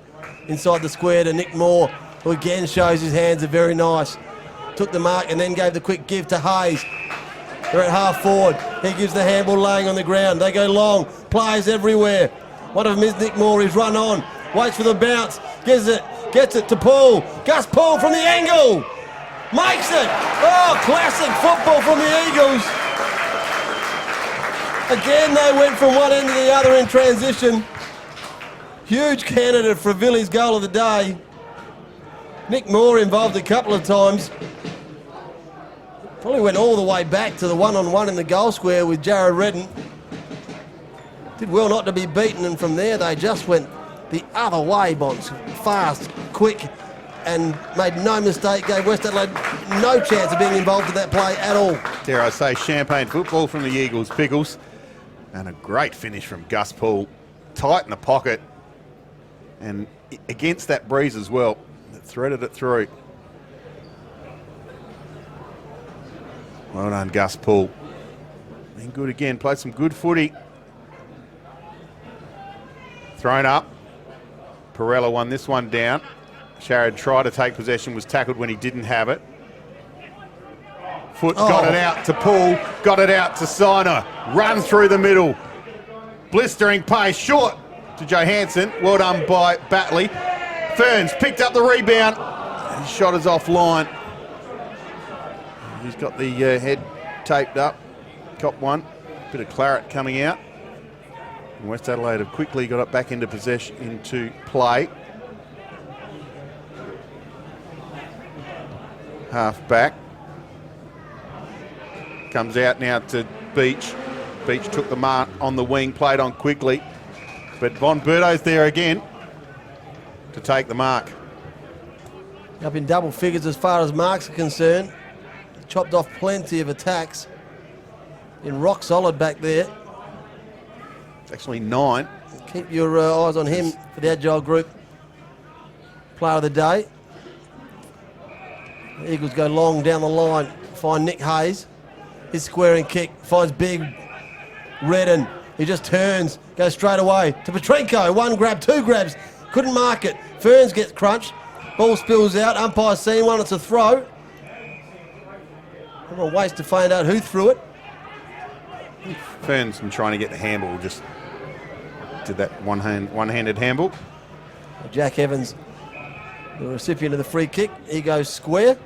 inside the square to Nick Moore, who again shows his hands are very nice. Took the mark and then gave the quick give to Hayes. They're at half forward. He gives the handball laying on the ground. They go long. Players everywhere. One of them is Nick Moore. He's run on. Waits for the bounce. Gets it to Paul. Gus Paul from the angle. Makes it. Oh, classic football from the Eagles. Again, they went from one end to the other in transition. Huge candidate for Villiers' goal of the day. Nick Moore involved a couple of times. Probably went all the way back to the one-on-one in the goal square with Jared Redden. Did well not to be beaten, and from there they just went the other way, Bons. Fast, quick, and made no mistake. Gave West Adelaide no chance of being involved in that play at all. Dare I say, champagne football from the Eagles, Pickles. And a great finish from Gus Paul. Tight in the pocket. And against that breeze as well. It threaded it through. Well done, Gus Paul. Been good again. Played some good footy. Thrown up. Perella won this one down. Sharrod tried to take possession, was tackled when he didn't have it. Foot got it out to Paul, got it out to Siner. Run through the middle. Blistering pace, short to Johansson. Well done by Batley. Ferns picked up the rebound. His shot is offline. He's got the head taped up. Cop one. Bit of claret coming out. And West Adelaide have quickly got it back into possession, into play. Half back. Comes out now to Beach. Beach took the mark on the wing, played on quickly. But Von Berto's there again. to take the mark. Up in double figures as far as marks are concerned. Chopped off plenty of attacks. In rock solid back there. It's actually 9. Keep your eyes on him for the Agile Group player of the day. The Eagles go long down the line. Find Nick Hayes. His squaring kick finds big Redden. He just turns, goes straight away to Petrenko. 1 grab, 2 grabs. Couldn't mark it. Ferns gets crunched. Ball spills out. Umpire's seen one. It's a throw. Everyone waits to find out who threw it. Ferns, trying to get the handball, just did that one-handed handball. Jack Evans, the recipient of the free kick. He goes square.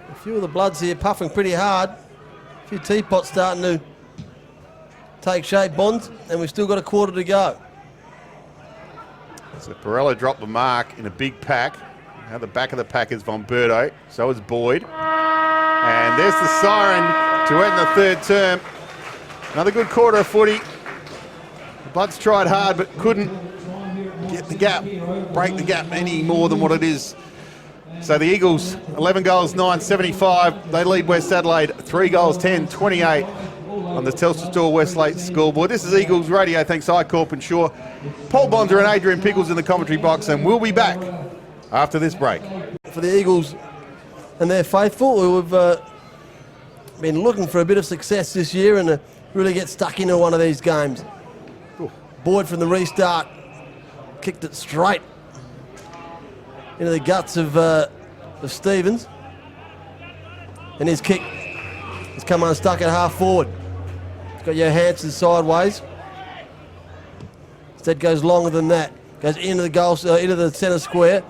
A few of the Bloods here puffing pretty hard. A few teapots starting to take shape, Bonds, and we've still got a quarter to go. So Perella dropped the mark in a big pack. Now the back of the pack is Bomberto. So is Boyd. And there's the siren to end the third term. Another good quarter of footy. The Bloods tried hard but couldn't get the gap, break the gap any more than what it is. So the Eagles, 11 goals, 9, 75. They lead West Adelaide 3 goals, 10, 28 on the Telstra Store Westlake scoreboard. This is Eagles Radio. Thanks I-Corp and Shaw. Paul Bonsor and Adrian Pickles in the commentary box, and we'll be back after this break. For the Eagles and their faithful, who have been looking for a bit of success this year and really get stuck into one of these games. Ooh. Boyd from the restart kicked it straight into the guts of Stevens, and his kick has come unstuck at half forward. It's got Johansson sideways. Instead goes longer than that. Goes into the goal, into the centre square.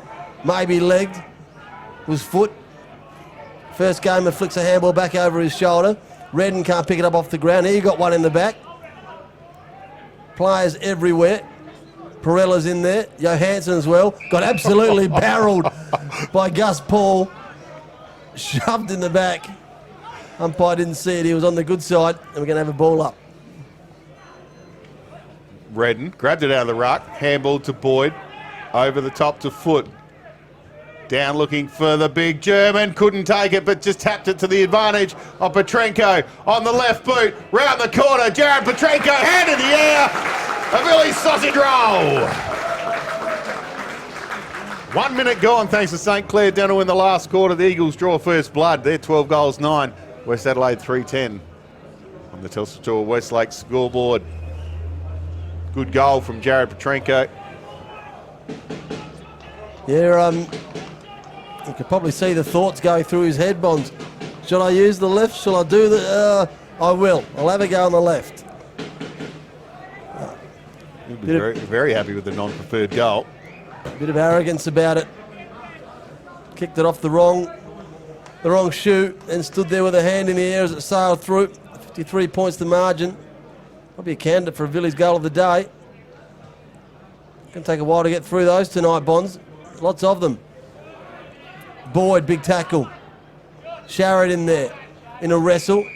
Maybe legged. Was foot. First gamer flicks a handball back over his shoulder. Redden can't pick it up off the ground. He got one in the back. Players everywhere. Perella's in there. Johansson as well. Got absolutely barreled by Gus Paul. Shoved in the back. Umpire didn't see it. He was on the good side, and we're going to have a ball up. Redden grabbed it out of the ruck. Handball to Boyd. Over the top to Foot. Down looking for the big German. Couldn't take it, but just tapped it to the advantage of Petrenko on the left boot. Round the corner. Jared Petrenko, hand in the air. A Billy sausage roll. 1 minute gone thanks to St Clair Dental in the last quarter. The Eagles draw first blood. They're 12 goals, 9. West Adelaide 3-10 on the Telstra Tour Westlake scoreboard. Good goal from Jared Petrenko. Yeah, you could probably see the thoughts going through his head, Bonds. Should I use the left? Shall I do the... I will. I'll have a go on the left. He'll be very happy with the non-preferred goal. A bit of arrogance about it. Kicked it off the wrong shoe and stood there with a hand in the air as it sailed through. 53 points the margin. Probably a candidate for a Village goal of the day. Going to take a while to get through those tonight, Bonds. Lots of them. Boyd, big tackle. Sharrod in there in a wrestle.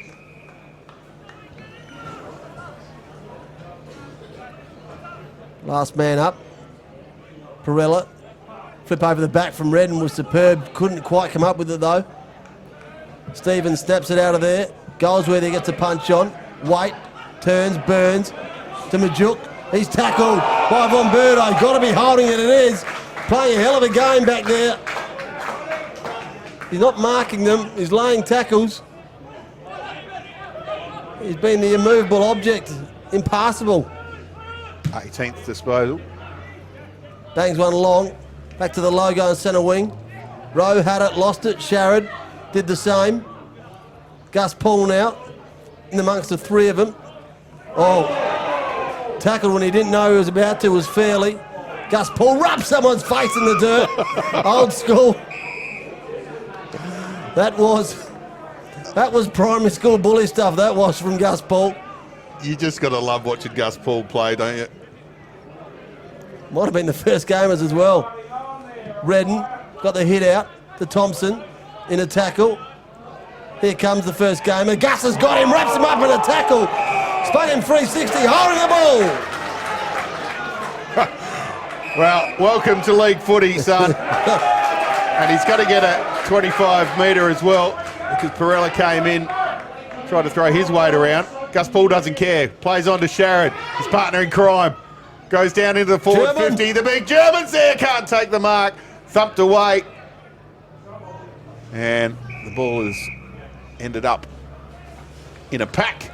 Last man up. Perella. Flip over the back from Redden was superb. Couldn't quite come up with it though. Stevens snaps it out of there. Goldsworthy gets a punch on. Waite turns, Burns to Majuk. He's tackled by Von Berto. Got to be holding it. It is. Playing a hell of a game back there. He's not marking them. He's laying tackles. He's been the immovable object. Impassable. 18th disposal. Bangs one long. Back to the logo in centre wing. Rowe had it, lost it. Sharrod did the same. Gus Paul now in amongst the three of them. Oh, tackled when he didn't know he was about to was Fairley. Gus Paul rubs someone's face in the dirt. Old school. That was primary school bully stuff. That was from Gus Paul. You just got to love watching Gus Paul play, don't you? Might have been the first gamers as well. Redden got the hit out to Thompson in a tackle. Here comes the first gamer. Gus has got him, wraps him up in a tackle. Spun him 360, holding the ball. Well, welcome to league footy, son. And he's got to get a 25 metre as well because Perella came in, tried to throw his weight around. Gus Paul doesn't care. Plays on to Sharrod, his partner in crime. Goes down into the forward 50. The big German's there, can't take the mark. Thumped away. And the ball has ended up in a pack.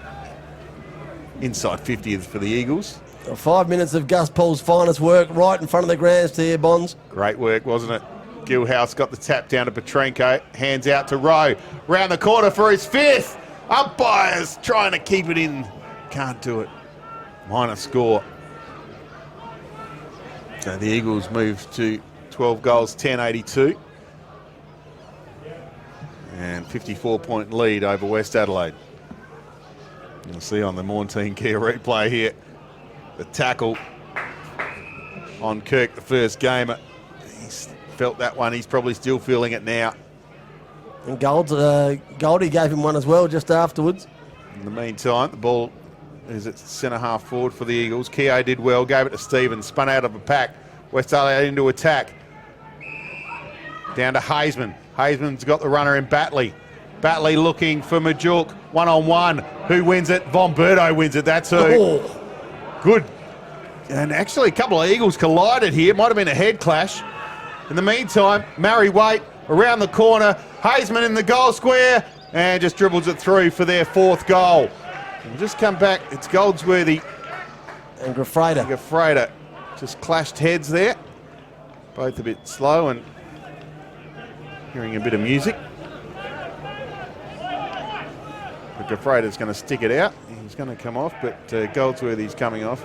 Inside 50th for the Eagles. 5 minutes of Gus Paul's finest work right in front of the grandstand here, Bonds. Great work, wasn't it? Gilhouse got the tap down to Petrenko. Hands out to Rowe. Round the corner for his 5th. Umpires trying to keep it in. Can't do it. Minor score. So the Eagles move to 12 goals, 10-82. And 54-point lead over West Adelaide. You'll see on the Mornteen Kia replay here, the tackle on Kirk, the first gamer. He's felt that one. He's probably still feeling it now. And Goldie gave him one as well just afterwards. In the meantime, the ball is at centre half forward for the Eagles. Keogh did well, gave it to Stevens, spun out of a pack. West Adelaide into attack. Down to Hazeman. Hazeman's got the runner in Batley. Batley looking for Majuk. One-on-one. Who wins it? Von Berto wins it. That's who. Oh. Good. And actually, a couple of Eagles collided here. Might have been a head clash. In the meantime, Murray Waite around the corner. Hazeman in the goal square. And just dribbles it through for their 4th goal. We'll just come back. It's Goldsworthy. And Grafrader. Grafrader just clashed heads there. Both a bit slow and hearing a bit of music. But Grafrader's going to stick it out. He's going to come off, but Goldsworthy's coming off.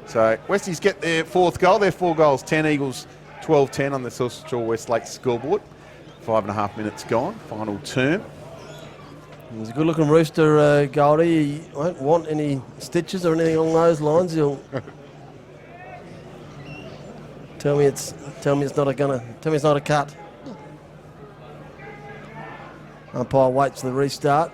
So Westies get their 4th goal. Their 4 goals, 10 Eagles, 12-10 on the Celtic West Lakes scoreboard. 5.5 minutes gone, final term. He's a good-looking rooster, Goldie. He won't want any stitches or anything along those lines. He'll tell me it's not a cut. Umpire waits for the restart.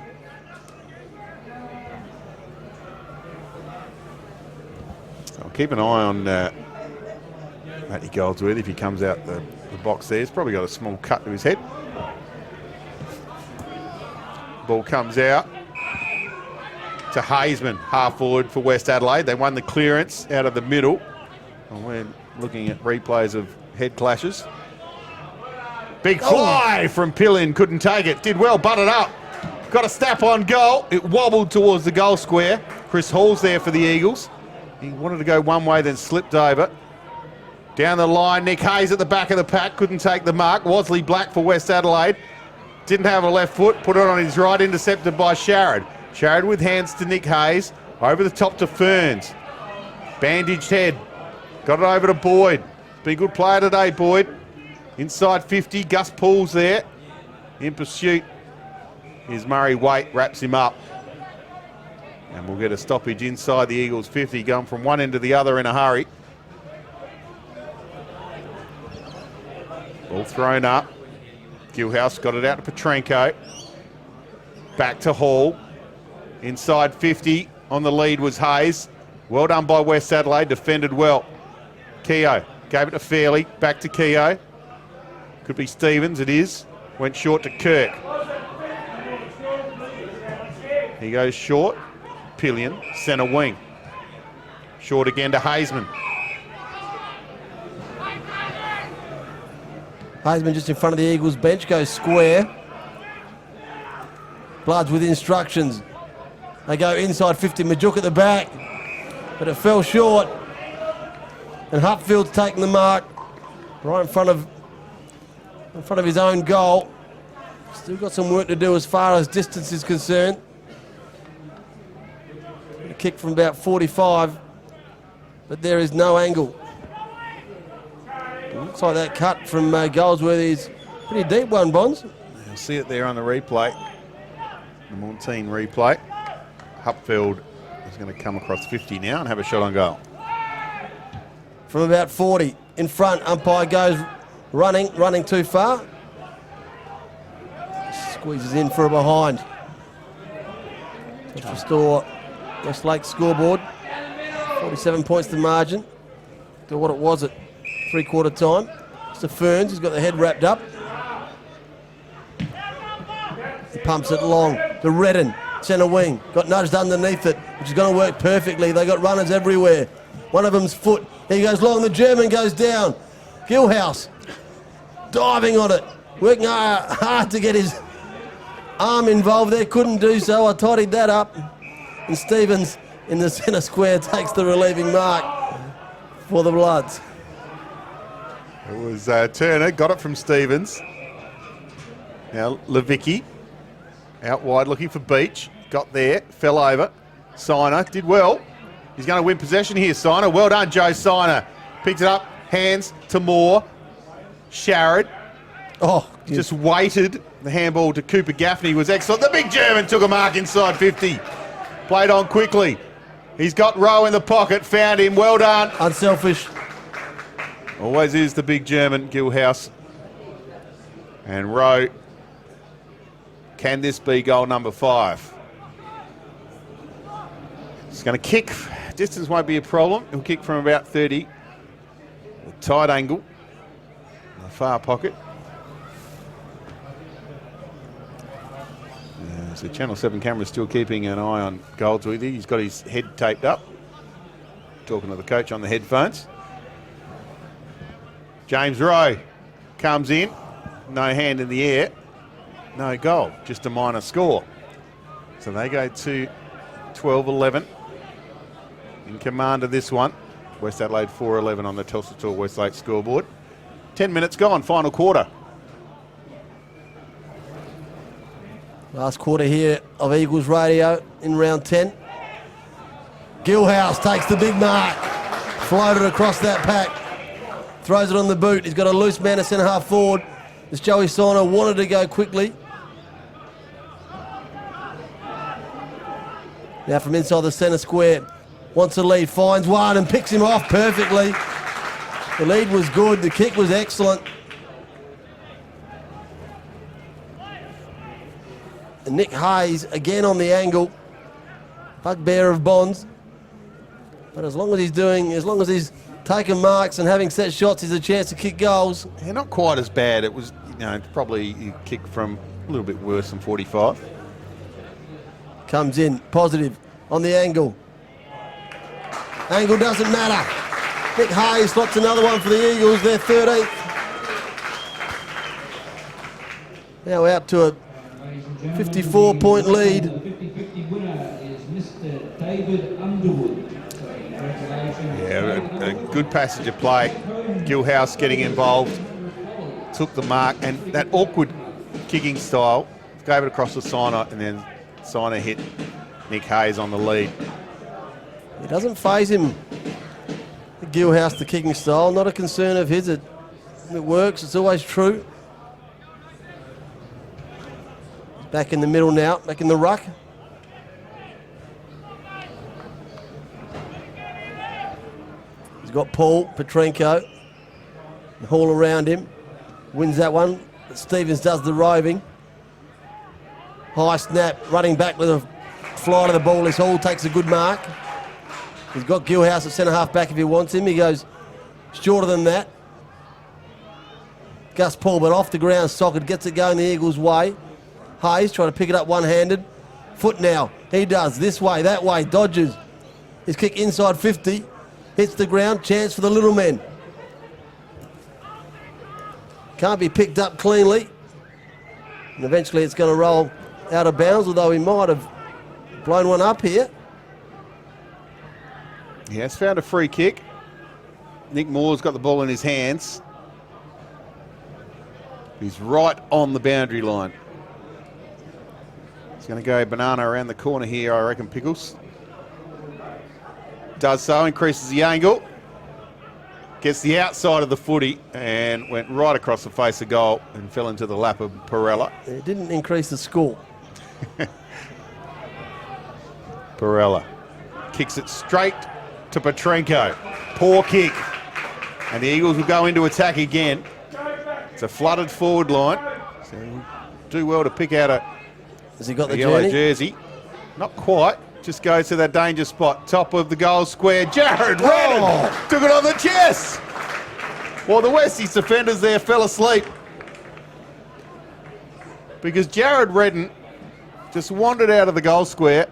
I'll keep an eye on Matty Goldsworthy if he comes out the box there. He's probably got a small cut to his head. Ball comes out to Hazeman, half forward for West Adelaide. They won the clearance out of the middle. And we're looking at replays of head clashes. Big fly from Pillin, couldn't take it. Did well, butted up. Got a snap on goal. It wobbled towards the goal square. Chris Hall's there for the Eagles. He wanted to go one way, then slipped over. Down the line, Nick Hayes at the back of the pack, couldn't take the mark. Wosley Black for West Adelaide. Didn't have a left foot, put it on his right, intercepted by Sharrod. Sharrod with hands to Nick Hayes, over the top to Ferns. Bandaged head, got it over to Boyd. Been a good player today, Boyd. Inside 50, Gus Paul's there. In pursuit is Murray Waite, wraps him up. And we'll get a stoppage inside the Eagles 50, going from one end to the other in a hurry. Ball thrown up. Gilhouse got it out to Petrenko. Back to Hall. Inside 50. On the lead was Hayes. Well done by West Adelaide. Defended well. Keogh gave it to Fairley. Back to Keogh. Could be Stevens. It is. Went short to Kirk. He goes short. Pillion. Centre wing. Short again to Hazeman. Hazeman just in front of the Eagles bench, goes square. Bloods with instructions. They go inside 50, Majuk at the back, but it fell short. And Hupfield's taking the mark right in front of his own goal. Still got some work to do as far as distance is concerned. A kick from about 45, but there is no angle. Looks like that cut from Goldsworthy is a pretty deep one, Bonds. You'll see it there on the replay, the Mornteen replay. Hupfield is going to come across 50 now and have a shot on goal. From about 40, in front, umpire goes running too far. Squeezes in for a behind. To restore West Lakes scoreboard. 47 points to margin to what it was at three-quarter time. Mr. Ferns, he's got the head wrapped up. He pumps it long to Redden, centre wing. Got nudged underneath it, which is going to work perfectly. They got runners everywhere. One of them's foot. He goes long, the German goes down. Gilhouse diving on it, working hard to get his arm involved there. Couldn't do so. I tidied that up. And Stevens in the centre square takes the relieving mark for the Bloods. It was Turner, got it from Stevens. Now Levicki out wide looking for Beach. Got there, fell over. Siner did well. He's going to win possession here, Siner. Well done, Joe Siner. Picked it up, hands to Moore. Sharrod. Oh, just waited. The handball to Cooper Gaffney was excellent. The big German took a mark inside 50. Played on quickly. He's got Rowe in the pocket, found him. Well done. Unselfish. Always is the big German, Gilhouse. And Rowe. Can this be goal number 5? He's going to kick. Distance won't be a problem. He'll kick from about 30. A tight angle. In the far pocket. So Channel 7 camera's still keeping an eye on Goldsworthy. He's got his head taped up. Talking to the coach on the headphones. James Rowe comes in. No hand in the air. No goal. Just a minor score. So they go to 12-11. In command of this one. West Adelaide 4-11 on the Telstra Tour Westlake scoreboard. 10 minutes gone, final quarter. Last quarter here of Eagles Radio in round 10. Gilhouse takes the big mark. Floated across that pack. Throws it on the boot. He's got a loose man at centre half forward. This Joey Siner wanted to go quickly. Now from inside the centre square. Wants a lead, finds one and picks him off perfectly. The lead was good. The kick was excellent. And Nick Hayes again on the angle. Bugbear of Bonds. But as long as he's taking marks and having set shots, he's a chance to kick goals. Yeah, not quite as bad. It was, probably you kick from a little bit worse than 45. Comes in, positive, on the angle. Angle doesn't matter. Nick Hayes slots another one for the Eagles, they're 13th. Now out to a 54-point lead. Yeah, a good passage of play. Gilhouse getting involved, took the mark, and that awkward kicking style, gave it across the Siner, and then Siner hit Nick Hayes on the lead. It doesn't faze him, Gilhouse, the kicking style. Not a concern of his. It works, it's always true. Back in the middle now, back in the ruck. He's got Paul Petrenko. Haul around him. Wins that one. But Stevens does the roving. High snap, running back with a fly to the ball. This Hall takes a good mark. He's got Gilhouse at centre half back if he wants him. He goes shorter than that. Gus Paul, but off the ground socket, gets it going the Eagles' way. Hayes trying to pick it up one-handed. Foot now. He does. This way, that way. Dodges. His kick inside 50. Hits the ground. Chance for the little men. Can't be picked up cleanly. And eventually it's going to roll out of bounds, although he might have blown one up here. He has found a free kick. Nick Moore's got the ball in his hands. He's right on the boundary line. He's going to go banana around the corner here, I reckon, Pickles. Does so, increases the angle. Gets the outside of the footy and went right across the face of goal and fell into the lap of Perella. It didn't increase the score. Perella kicks it straight to Petrenko. Poor kick. And the Eagles will go into attack again. It's a flooded forward line. So do well to pick out Has he got the yellow journey? jersey. Not quite. just goes to that danger spot. Top of the goal square. Jared Redden took it on the chest. Well, the Westies defenders there fell asleep because Jared Redden just wandered out of the goal square,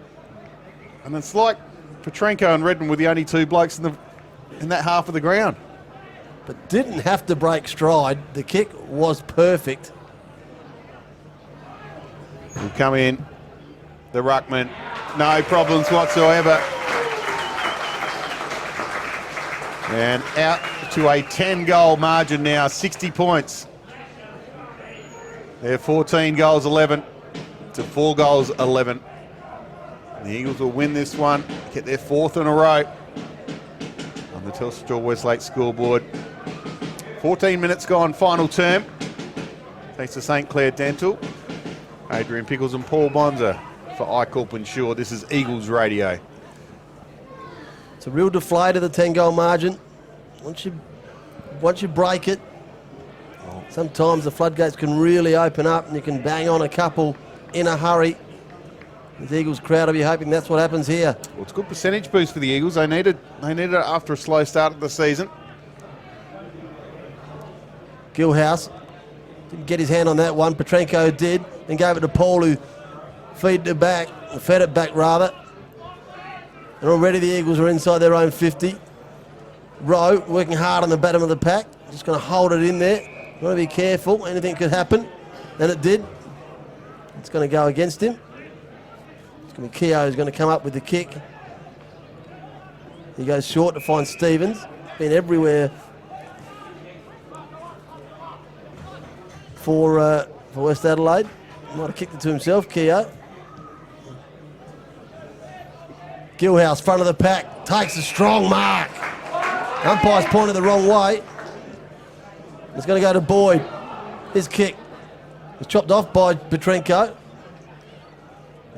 and it's like Petrenko and Redden were the only two blokes in that half of the ground. But didn't have to break stride. The kick was perfect. Will come in. The ruckman, no problems whatsoever. And out to a 10-goal margin now, 60 points. They're 14 goals 11 to 4 goals 11. The Eagles will win this one, get their 4th in a row on the Telstra Westlake scoreboard. 14 minutes gone, final term. Thanks to St Clair Dental, Adrian, Pickles and Paul Bonsor for iCorp Insure. This is Eagles Radio. It's a real deflator, the 10-goal margin. Once you break it, sometimes the floodgates can really open up and you can bang on a couple in a hurry. The Eagles crowd will be hoping that's what happens here. Well, it's a good percentage boost for the Eagles. They needed it after a slow start of the season. Gilhouse didn't get his hand on that one. Petrenko did, and gave it to Paul, who fed it back. And already the Eagles are inside their own 50. Rowe working hard on the bottom of the pack. Just going to hold it in there. You want to be careful. Anything could happen. And it did. It's going to go against him. It's going to be Keogh who's going to come up with the kick. He goes short to find Stevens. Been everywhere for West Adelaide. Might have kicked it to himself, Keogh. Gilhouse, front of the pack, takes a strong mark. Umpire's pointed the wrong way. It's going to go to Boyd. His kick was chopped off by Petrenko.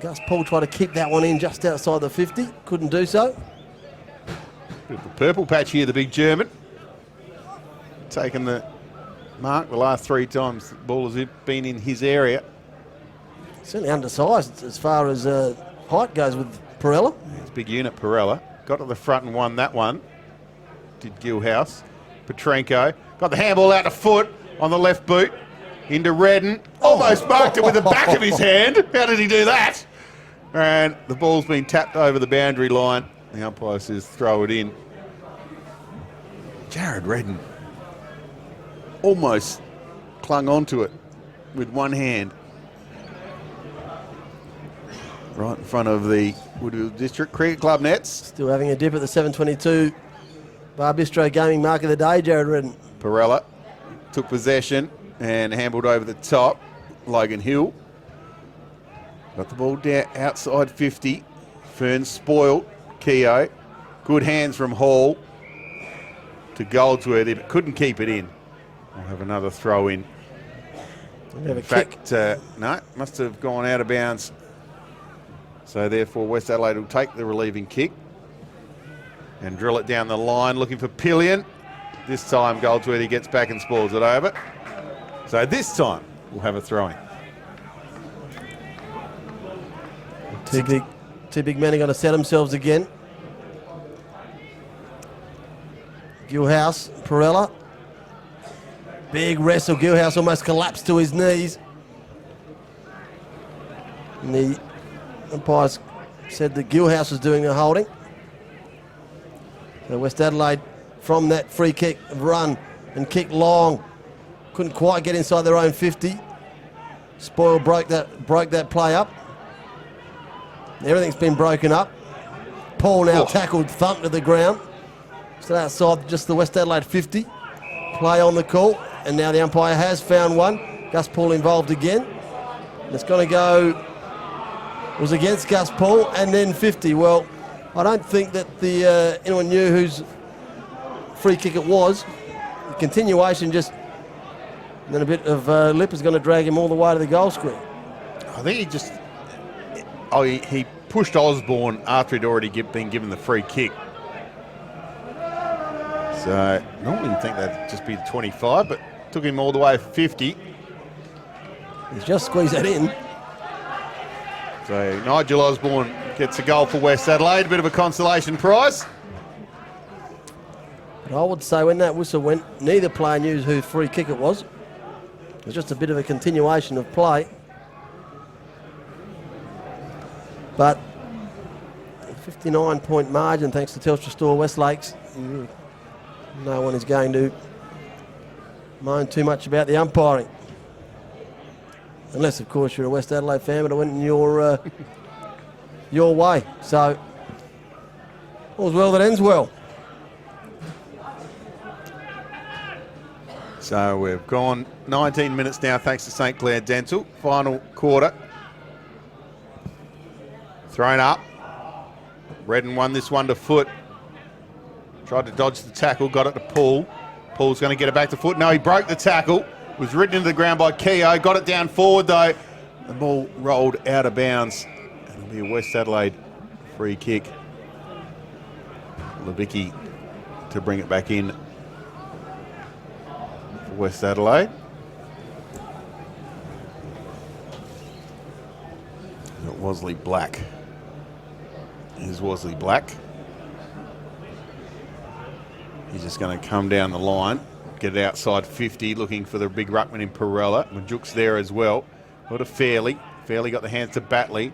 Gus Paul tried to keep that one in just outside the 50. Couldn't do so. Bit of the purple patch here, the big German. Taking the mark the last 3 times the ball has been in his area. Certainly undersized as far as height goes with Perella. It's big unit, Perella. Got to the front and won that one. Did Gilhouse. Petrenko got the handball out to foot on the left boot. Into Redden. Almost marked it with the back of his hand. How did he do that? And the ball's been tapped over the boundary line. The umpire says throw it in. Jared Redden almost clung onto it with one hand. Right in front of the Woodville District Cricket Club nets. Still having a dip at the 7:22 Bar Bistro Gaming Mark of the Day, Jared Redden. Perella took possession and handled over the top. Logan Hill got the ball down outside 50. Fern spoiled. Keogh. Good hands from Hall to Goldsworthy, but couldn't keep it in. We'll have another throw in. In fact, no, must have gone out of bounds. So therefore West Adelaide will take the relieving kick and drill it down the line, looking for Pillion. This time Goldsworthy gets back and spoils it over. So this time we'll have a throw-in. Two big men are going to set themselves again. Gilhouse, Perella. Big wrestle. Gilhouse almost collapsed to his knees. And the umpires said that Gilhouse was doing the holding. So West Adelaide, from that free kick, run and kick long. Couldn't quite get inside their own 50. Spoil broke that play up. Everything's been broken up. Paul now tackled, thumped to the ground. Still outside just the West Adelaide 50. Play on the call, and now the umpire has found one. Gus Paul involved again. And it's going to go, it was against Gus Paul, and then 50. Well, I don't think that anyone knew whose free kick it was. The continuation just, and then a bit of lip is going to drag him all the way to the goal square. I think he just, he pushed Osborne after he'd already been given the free kick. So normally you'd think that'd just be the 25, but took him all the way for 50. He's just squeezed that in. So Nigel Osborne gets a goal for West Adelaide, a bit of a consolation prize. But I would say when that whistle went, neither player knew whose free kick it was. It was just a bit of a continuation of play. But 59-point margin thanks to Telstra Store West Lakes. No one is going to moan too much about the umpiring. Unless, of course, you're a West Adelaide fan, but it went in your way. So, all's well that ends well. So we've gone 19 minutes now thanks to St Clair Dental. Final quarter. Thrown up. Redden won this one to foot. Tried to dodge the tackle, got it to Paul. Paul's going to get it back to foot. No, he broke the tackle. Was ridden into the ground by Keogh. Got it down forward though. The ball rolled out of bounds. And it'll be a West Adelaide free kick. Levicki to bring it back in for West Adelaide. Wesley Black. Here's Wesley Black. He's just going to come down the line, get it outside 50, looking for the big ruckman in Perella. Majook's there as well. What a Fairley. Fairley got the hands to Batley,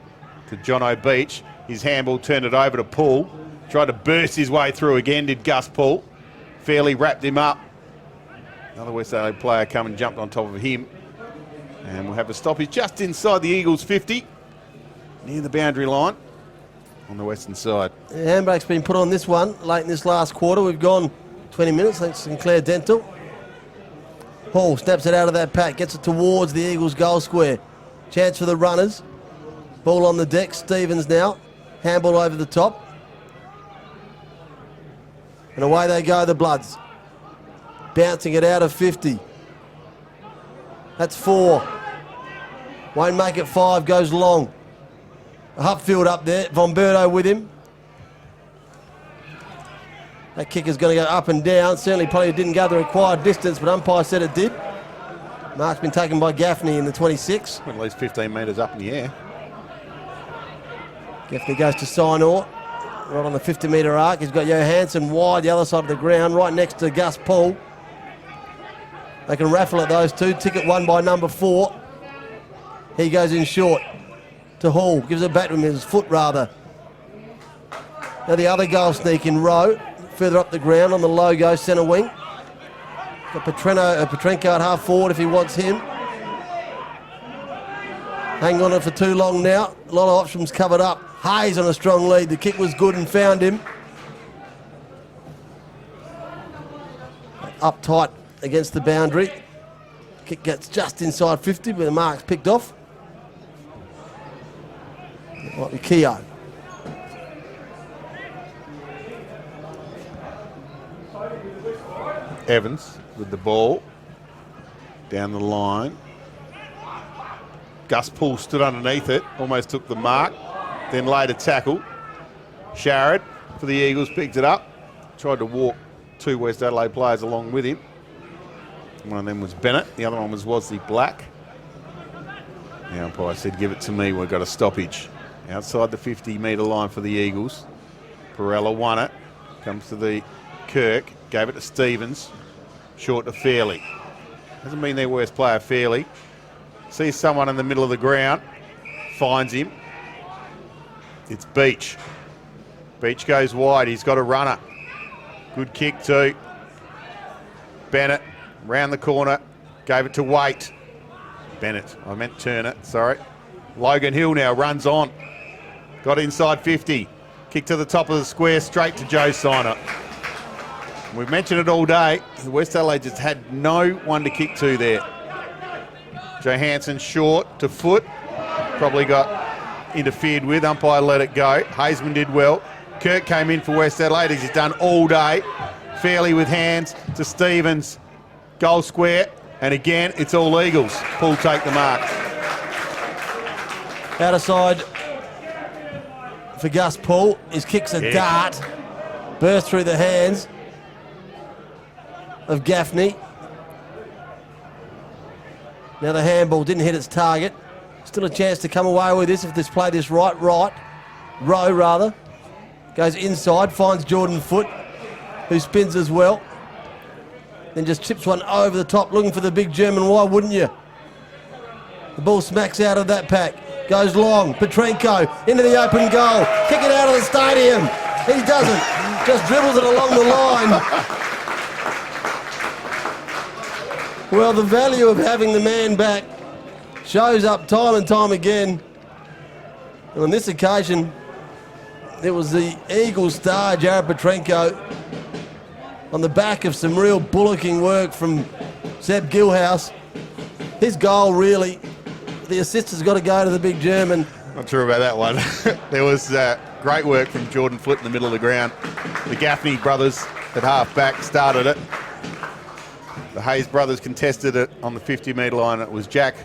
to John O'Beach. His handball turned it over to Paul. Tried to burst his way through again, did Gus Paul. Fairley wrapped him up. Another West Adelaide player come and jumped on top of him. And we'll have a stoppage just inside the Eagles 50, near the boundary line on the western side. The handbrake's been put on this one late in this last quarter. We've gone 20 minutes thanks to Sinclair Dental. Hall snaps it out of that pack, gets it towards the Eagles goal square. Chance for the runners. Ball on the deck, Stevens now. Handball over the top. And away they go, the Bloods. Bouncing it out of 50. That's 4. Won't make it 5, goes long. Hupfield up there, Vomberto with him. That kick is going to go up and down. Certainly probably didn't go the required distance, but umpire said it did. Mark's been taken by Gaffney in the 26. At least 15 metres up in the air. Gaffney goes to Sinor, right on the 50-metre arc. He's got Johansson wide the other side of the ground, right next to Gus Paul. They can raffle at those two. Ticket won by number 4. He goes in short to Hall. Gives it back to him, his foot rather. Now the other goal sneak in row. Further up the ground on the logo, centre wing. Got Petrenko at half forward if he wants him. Hang on it for too long now. A lot of options covered up. Hayes on a strong lead. The kick was good and found him. Up tight against the boundary. Kick gets just inside 50, but the mark's picked off. It might be Keogh. Evans with the ball down the line. Gus Poole stood underneath it, almost took the mark, then laid a tackle. Sharrod for the Eagles picked it up, tried to walk 2 West Adelaide players along with him. One of them was Bennett, the other one was Wesley Black. The umpire said, give it to me, we've got a stoppage. Outside the 50-metre line for the Eagles. Perella won it, comes to the Kirk, gave it to Stevens, short to Fairley. Doesn't mean their worst player, Fairley. Sees someone in the middle of the ground, finds him. It's Beach. Beach goes wide, he's got a runner. Good kick too. Bennett, round the corner, gave it to Waite. Bennett, I meant Turner, sorry. Logan Hill now runs on. Got inside 50. Kick to the top of the square, straight to Joe Siner. We've mentioned it all day. West Adelaide just had no one to kick to there. Johansson short to foot. Probably got interfered with. Umpire let it go. Hazeman did well. Kirk came in for West Adelaide, as he's done all day. Fairley with hands to Stevens. Goal square. And again, it's all Eagles. Paul take the mark. Out of side for Gus Paul. His kick's a dart. Burst through the hands of Gaffney. Now the handball didn't hit its target. Still a chance to come away with this if this play this right. Rowe rather. Goes inside, finds Jordan Foote, who spins as well. Then just chips one over the top, looking for the big German. Why wouldn't you? The ball smacks out of that pack. Goes long. Petrenko into the open goal. Kick it out of the stadium. He doesn't. Just dribbles it along the line. Well, the value of having the man back shows up time and time again. And on this occasion, it was the Eagles star, Jared Petrenko, on the back of some real bullocking work from Seb Gilhouse. His goal, really, the assist has got to go to the big German. Not sure about that one. There was great work from Jordan Foote in the middle of the ground. The Gaffney brothers at half back started it. The Hayes brothers contested it on the 50-metre line. It was Jack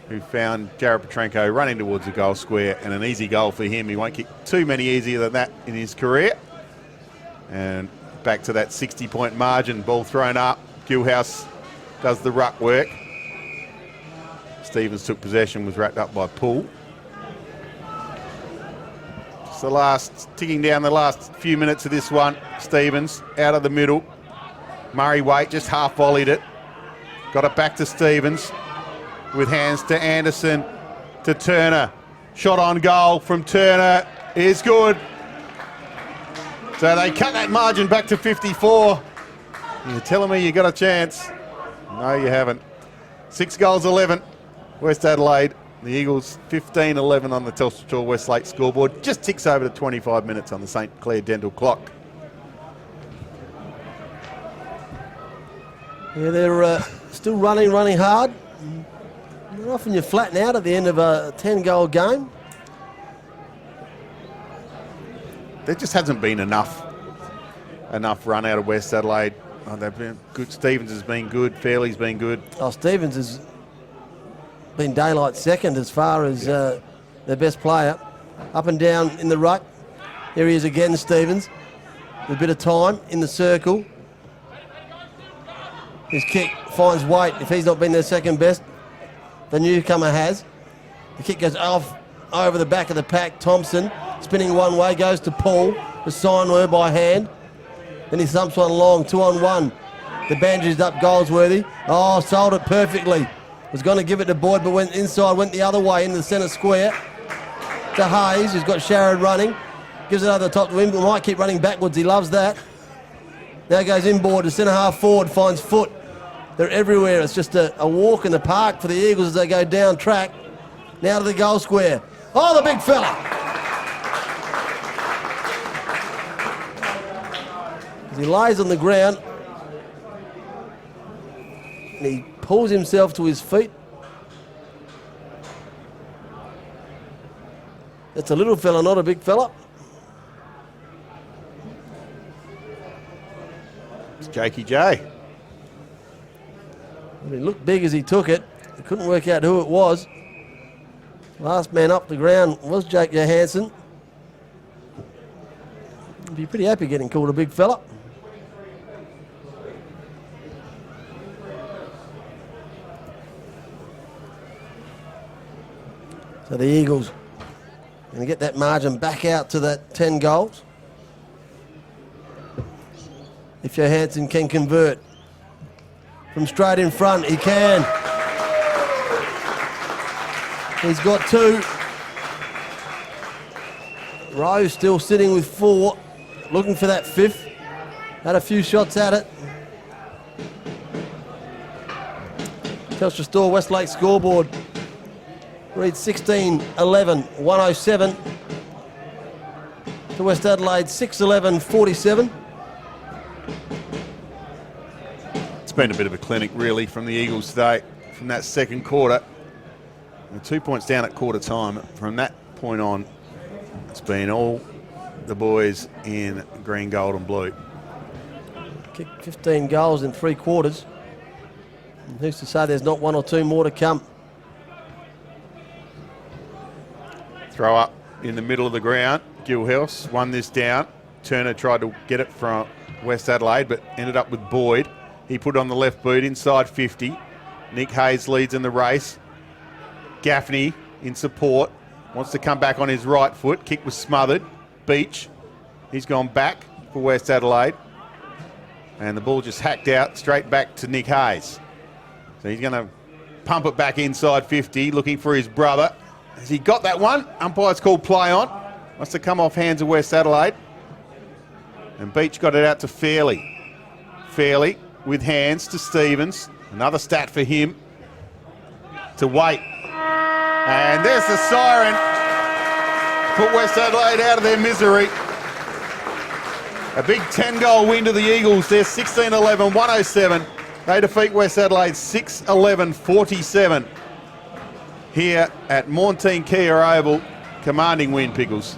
who found Jared Petrenko running towards the goal square, and an easy goal for him. He won't kick too many easier than that in his career. And back to that 60-point margin, ball thrown up. Gilhouse does the ruck work. Stevens took possession, was wrapped up by Poole. Just ticking down the last few minutes of this one. Stevens out of the middle. Murray Waite just half volleyed it. Got it back to Stevens. With hands to Anderson, to Turner. Shot on goal from Turner is good. So they cut that margin back to 54. You're telling me you got a chance? No, you haven't. 6 goals, 11. West Adelaide. The Eagles 15-11 on the Telstra Westlake scoreboard. Just ticks over to 25 minutes on the St Clair Dental clock. Yeah, they're still running hard. Not often you flatten out at the end of a 10-goal game. There just hasn't been enough run out of West Adelaide. Oh, they've been good. Stevens has been good. Fairley's been good. Oh, Stevens has been daylight second as far as their best player. Up and down in the ruck. Here he is again, Stevens. With a bit of time in the circle. His kick finds Waite. If he's not been their second best, the newcomer has. The kick goes off over the back of the pack. Thompson spinning one way, goes to Paul. The sign were by hand. Then he thumps one long, 2-on-1. The bandaged up Goldsworthy. Oh, sold it perfectly. Was going to give it to Boyd, but went inside, went the other way in the centre square. To Hayes, who's got Sharrod running. Gives it over the top to him, but might keep running backwards. He loves that. Now goes inboard to centre half forward, finds Foote. They're everywhere. It's just a walk in the park for the Eagles as they go down track. Now to the goal square. Oh, the big fella. As he lies on the ground, and he pulls himself to his feet. It's a little fella, not a big fella. It's Jakey J. He looked big as he took it. He couldn't work out who it was. Last man up the ground was Jake Johansson. He'd be pretty happy getting called a big fella. So the Eagles going to get that margin back out to that 10 goals. If Johansson can convert. From straight in front, he can. He's got 2. Rose still sitting with 4, looking for that 5th. Had a few shots at it. Telstra Store Westlake scoreboard reads 16-11, 107. To West Adelaide, 6-11, 47. It's been a bit of a clinic, really, from the Eagles today, from that second quarter. And 2 points down at quarter time. From that point on, it's been all the boys in green, gold and blue. Kicked 15 goals in 3 quarters. And who's to say there's not 1 or 2 more to come? Throw up in the middle of the ground. Gilhouse won this down. Turner tried to get it from West Adelaide, but ended up with Boyd. He put on the left boot inside 50. Nick Hayes leads in the race. Gaffney in support. Wants to come back on his right foot. Kick was smothered. Beach. He's gone back for West Adelaide. And the ball just hacked out straight back to Nick Hayes. So he's going to pump it back inside 50, looking for his brother. Has he got that one? Umpire's called play on. Must have come off hands of West Adelaide. And Beach got it out to Fairley. Fairley with hands to Stevens. Another stat for him. To Waite. And there's the siren. Put West Adelaide out of their misery. A big 10-goal win to the Eagles. They're 16-11, 107. They defeat West Adelaide 6-11, 47. Here at Montine Kia Oval. Commanding win, Pickles.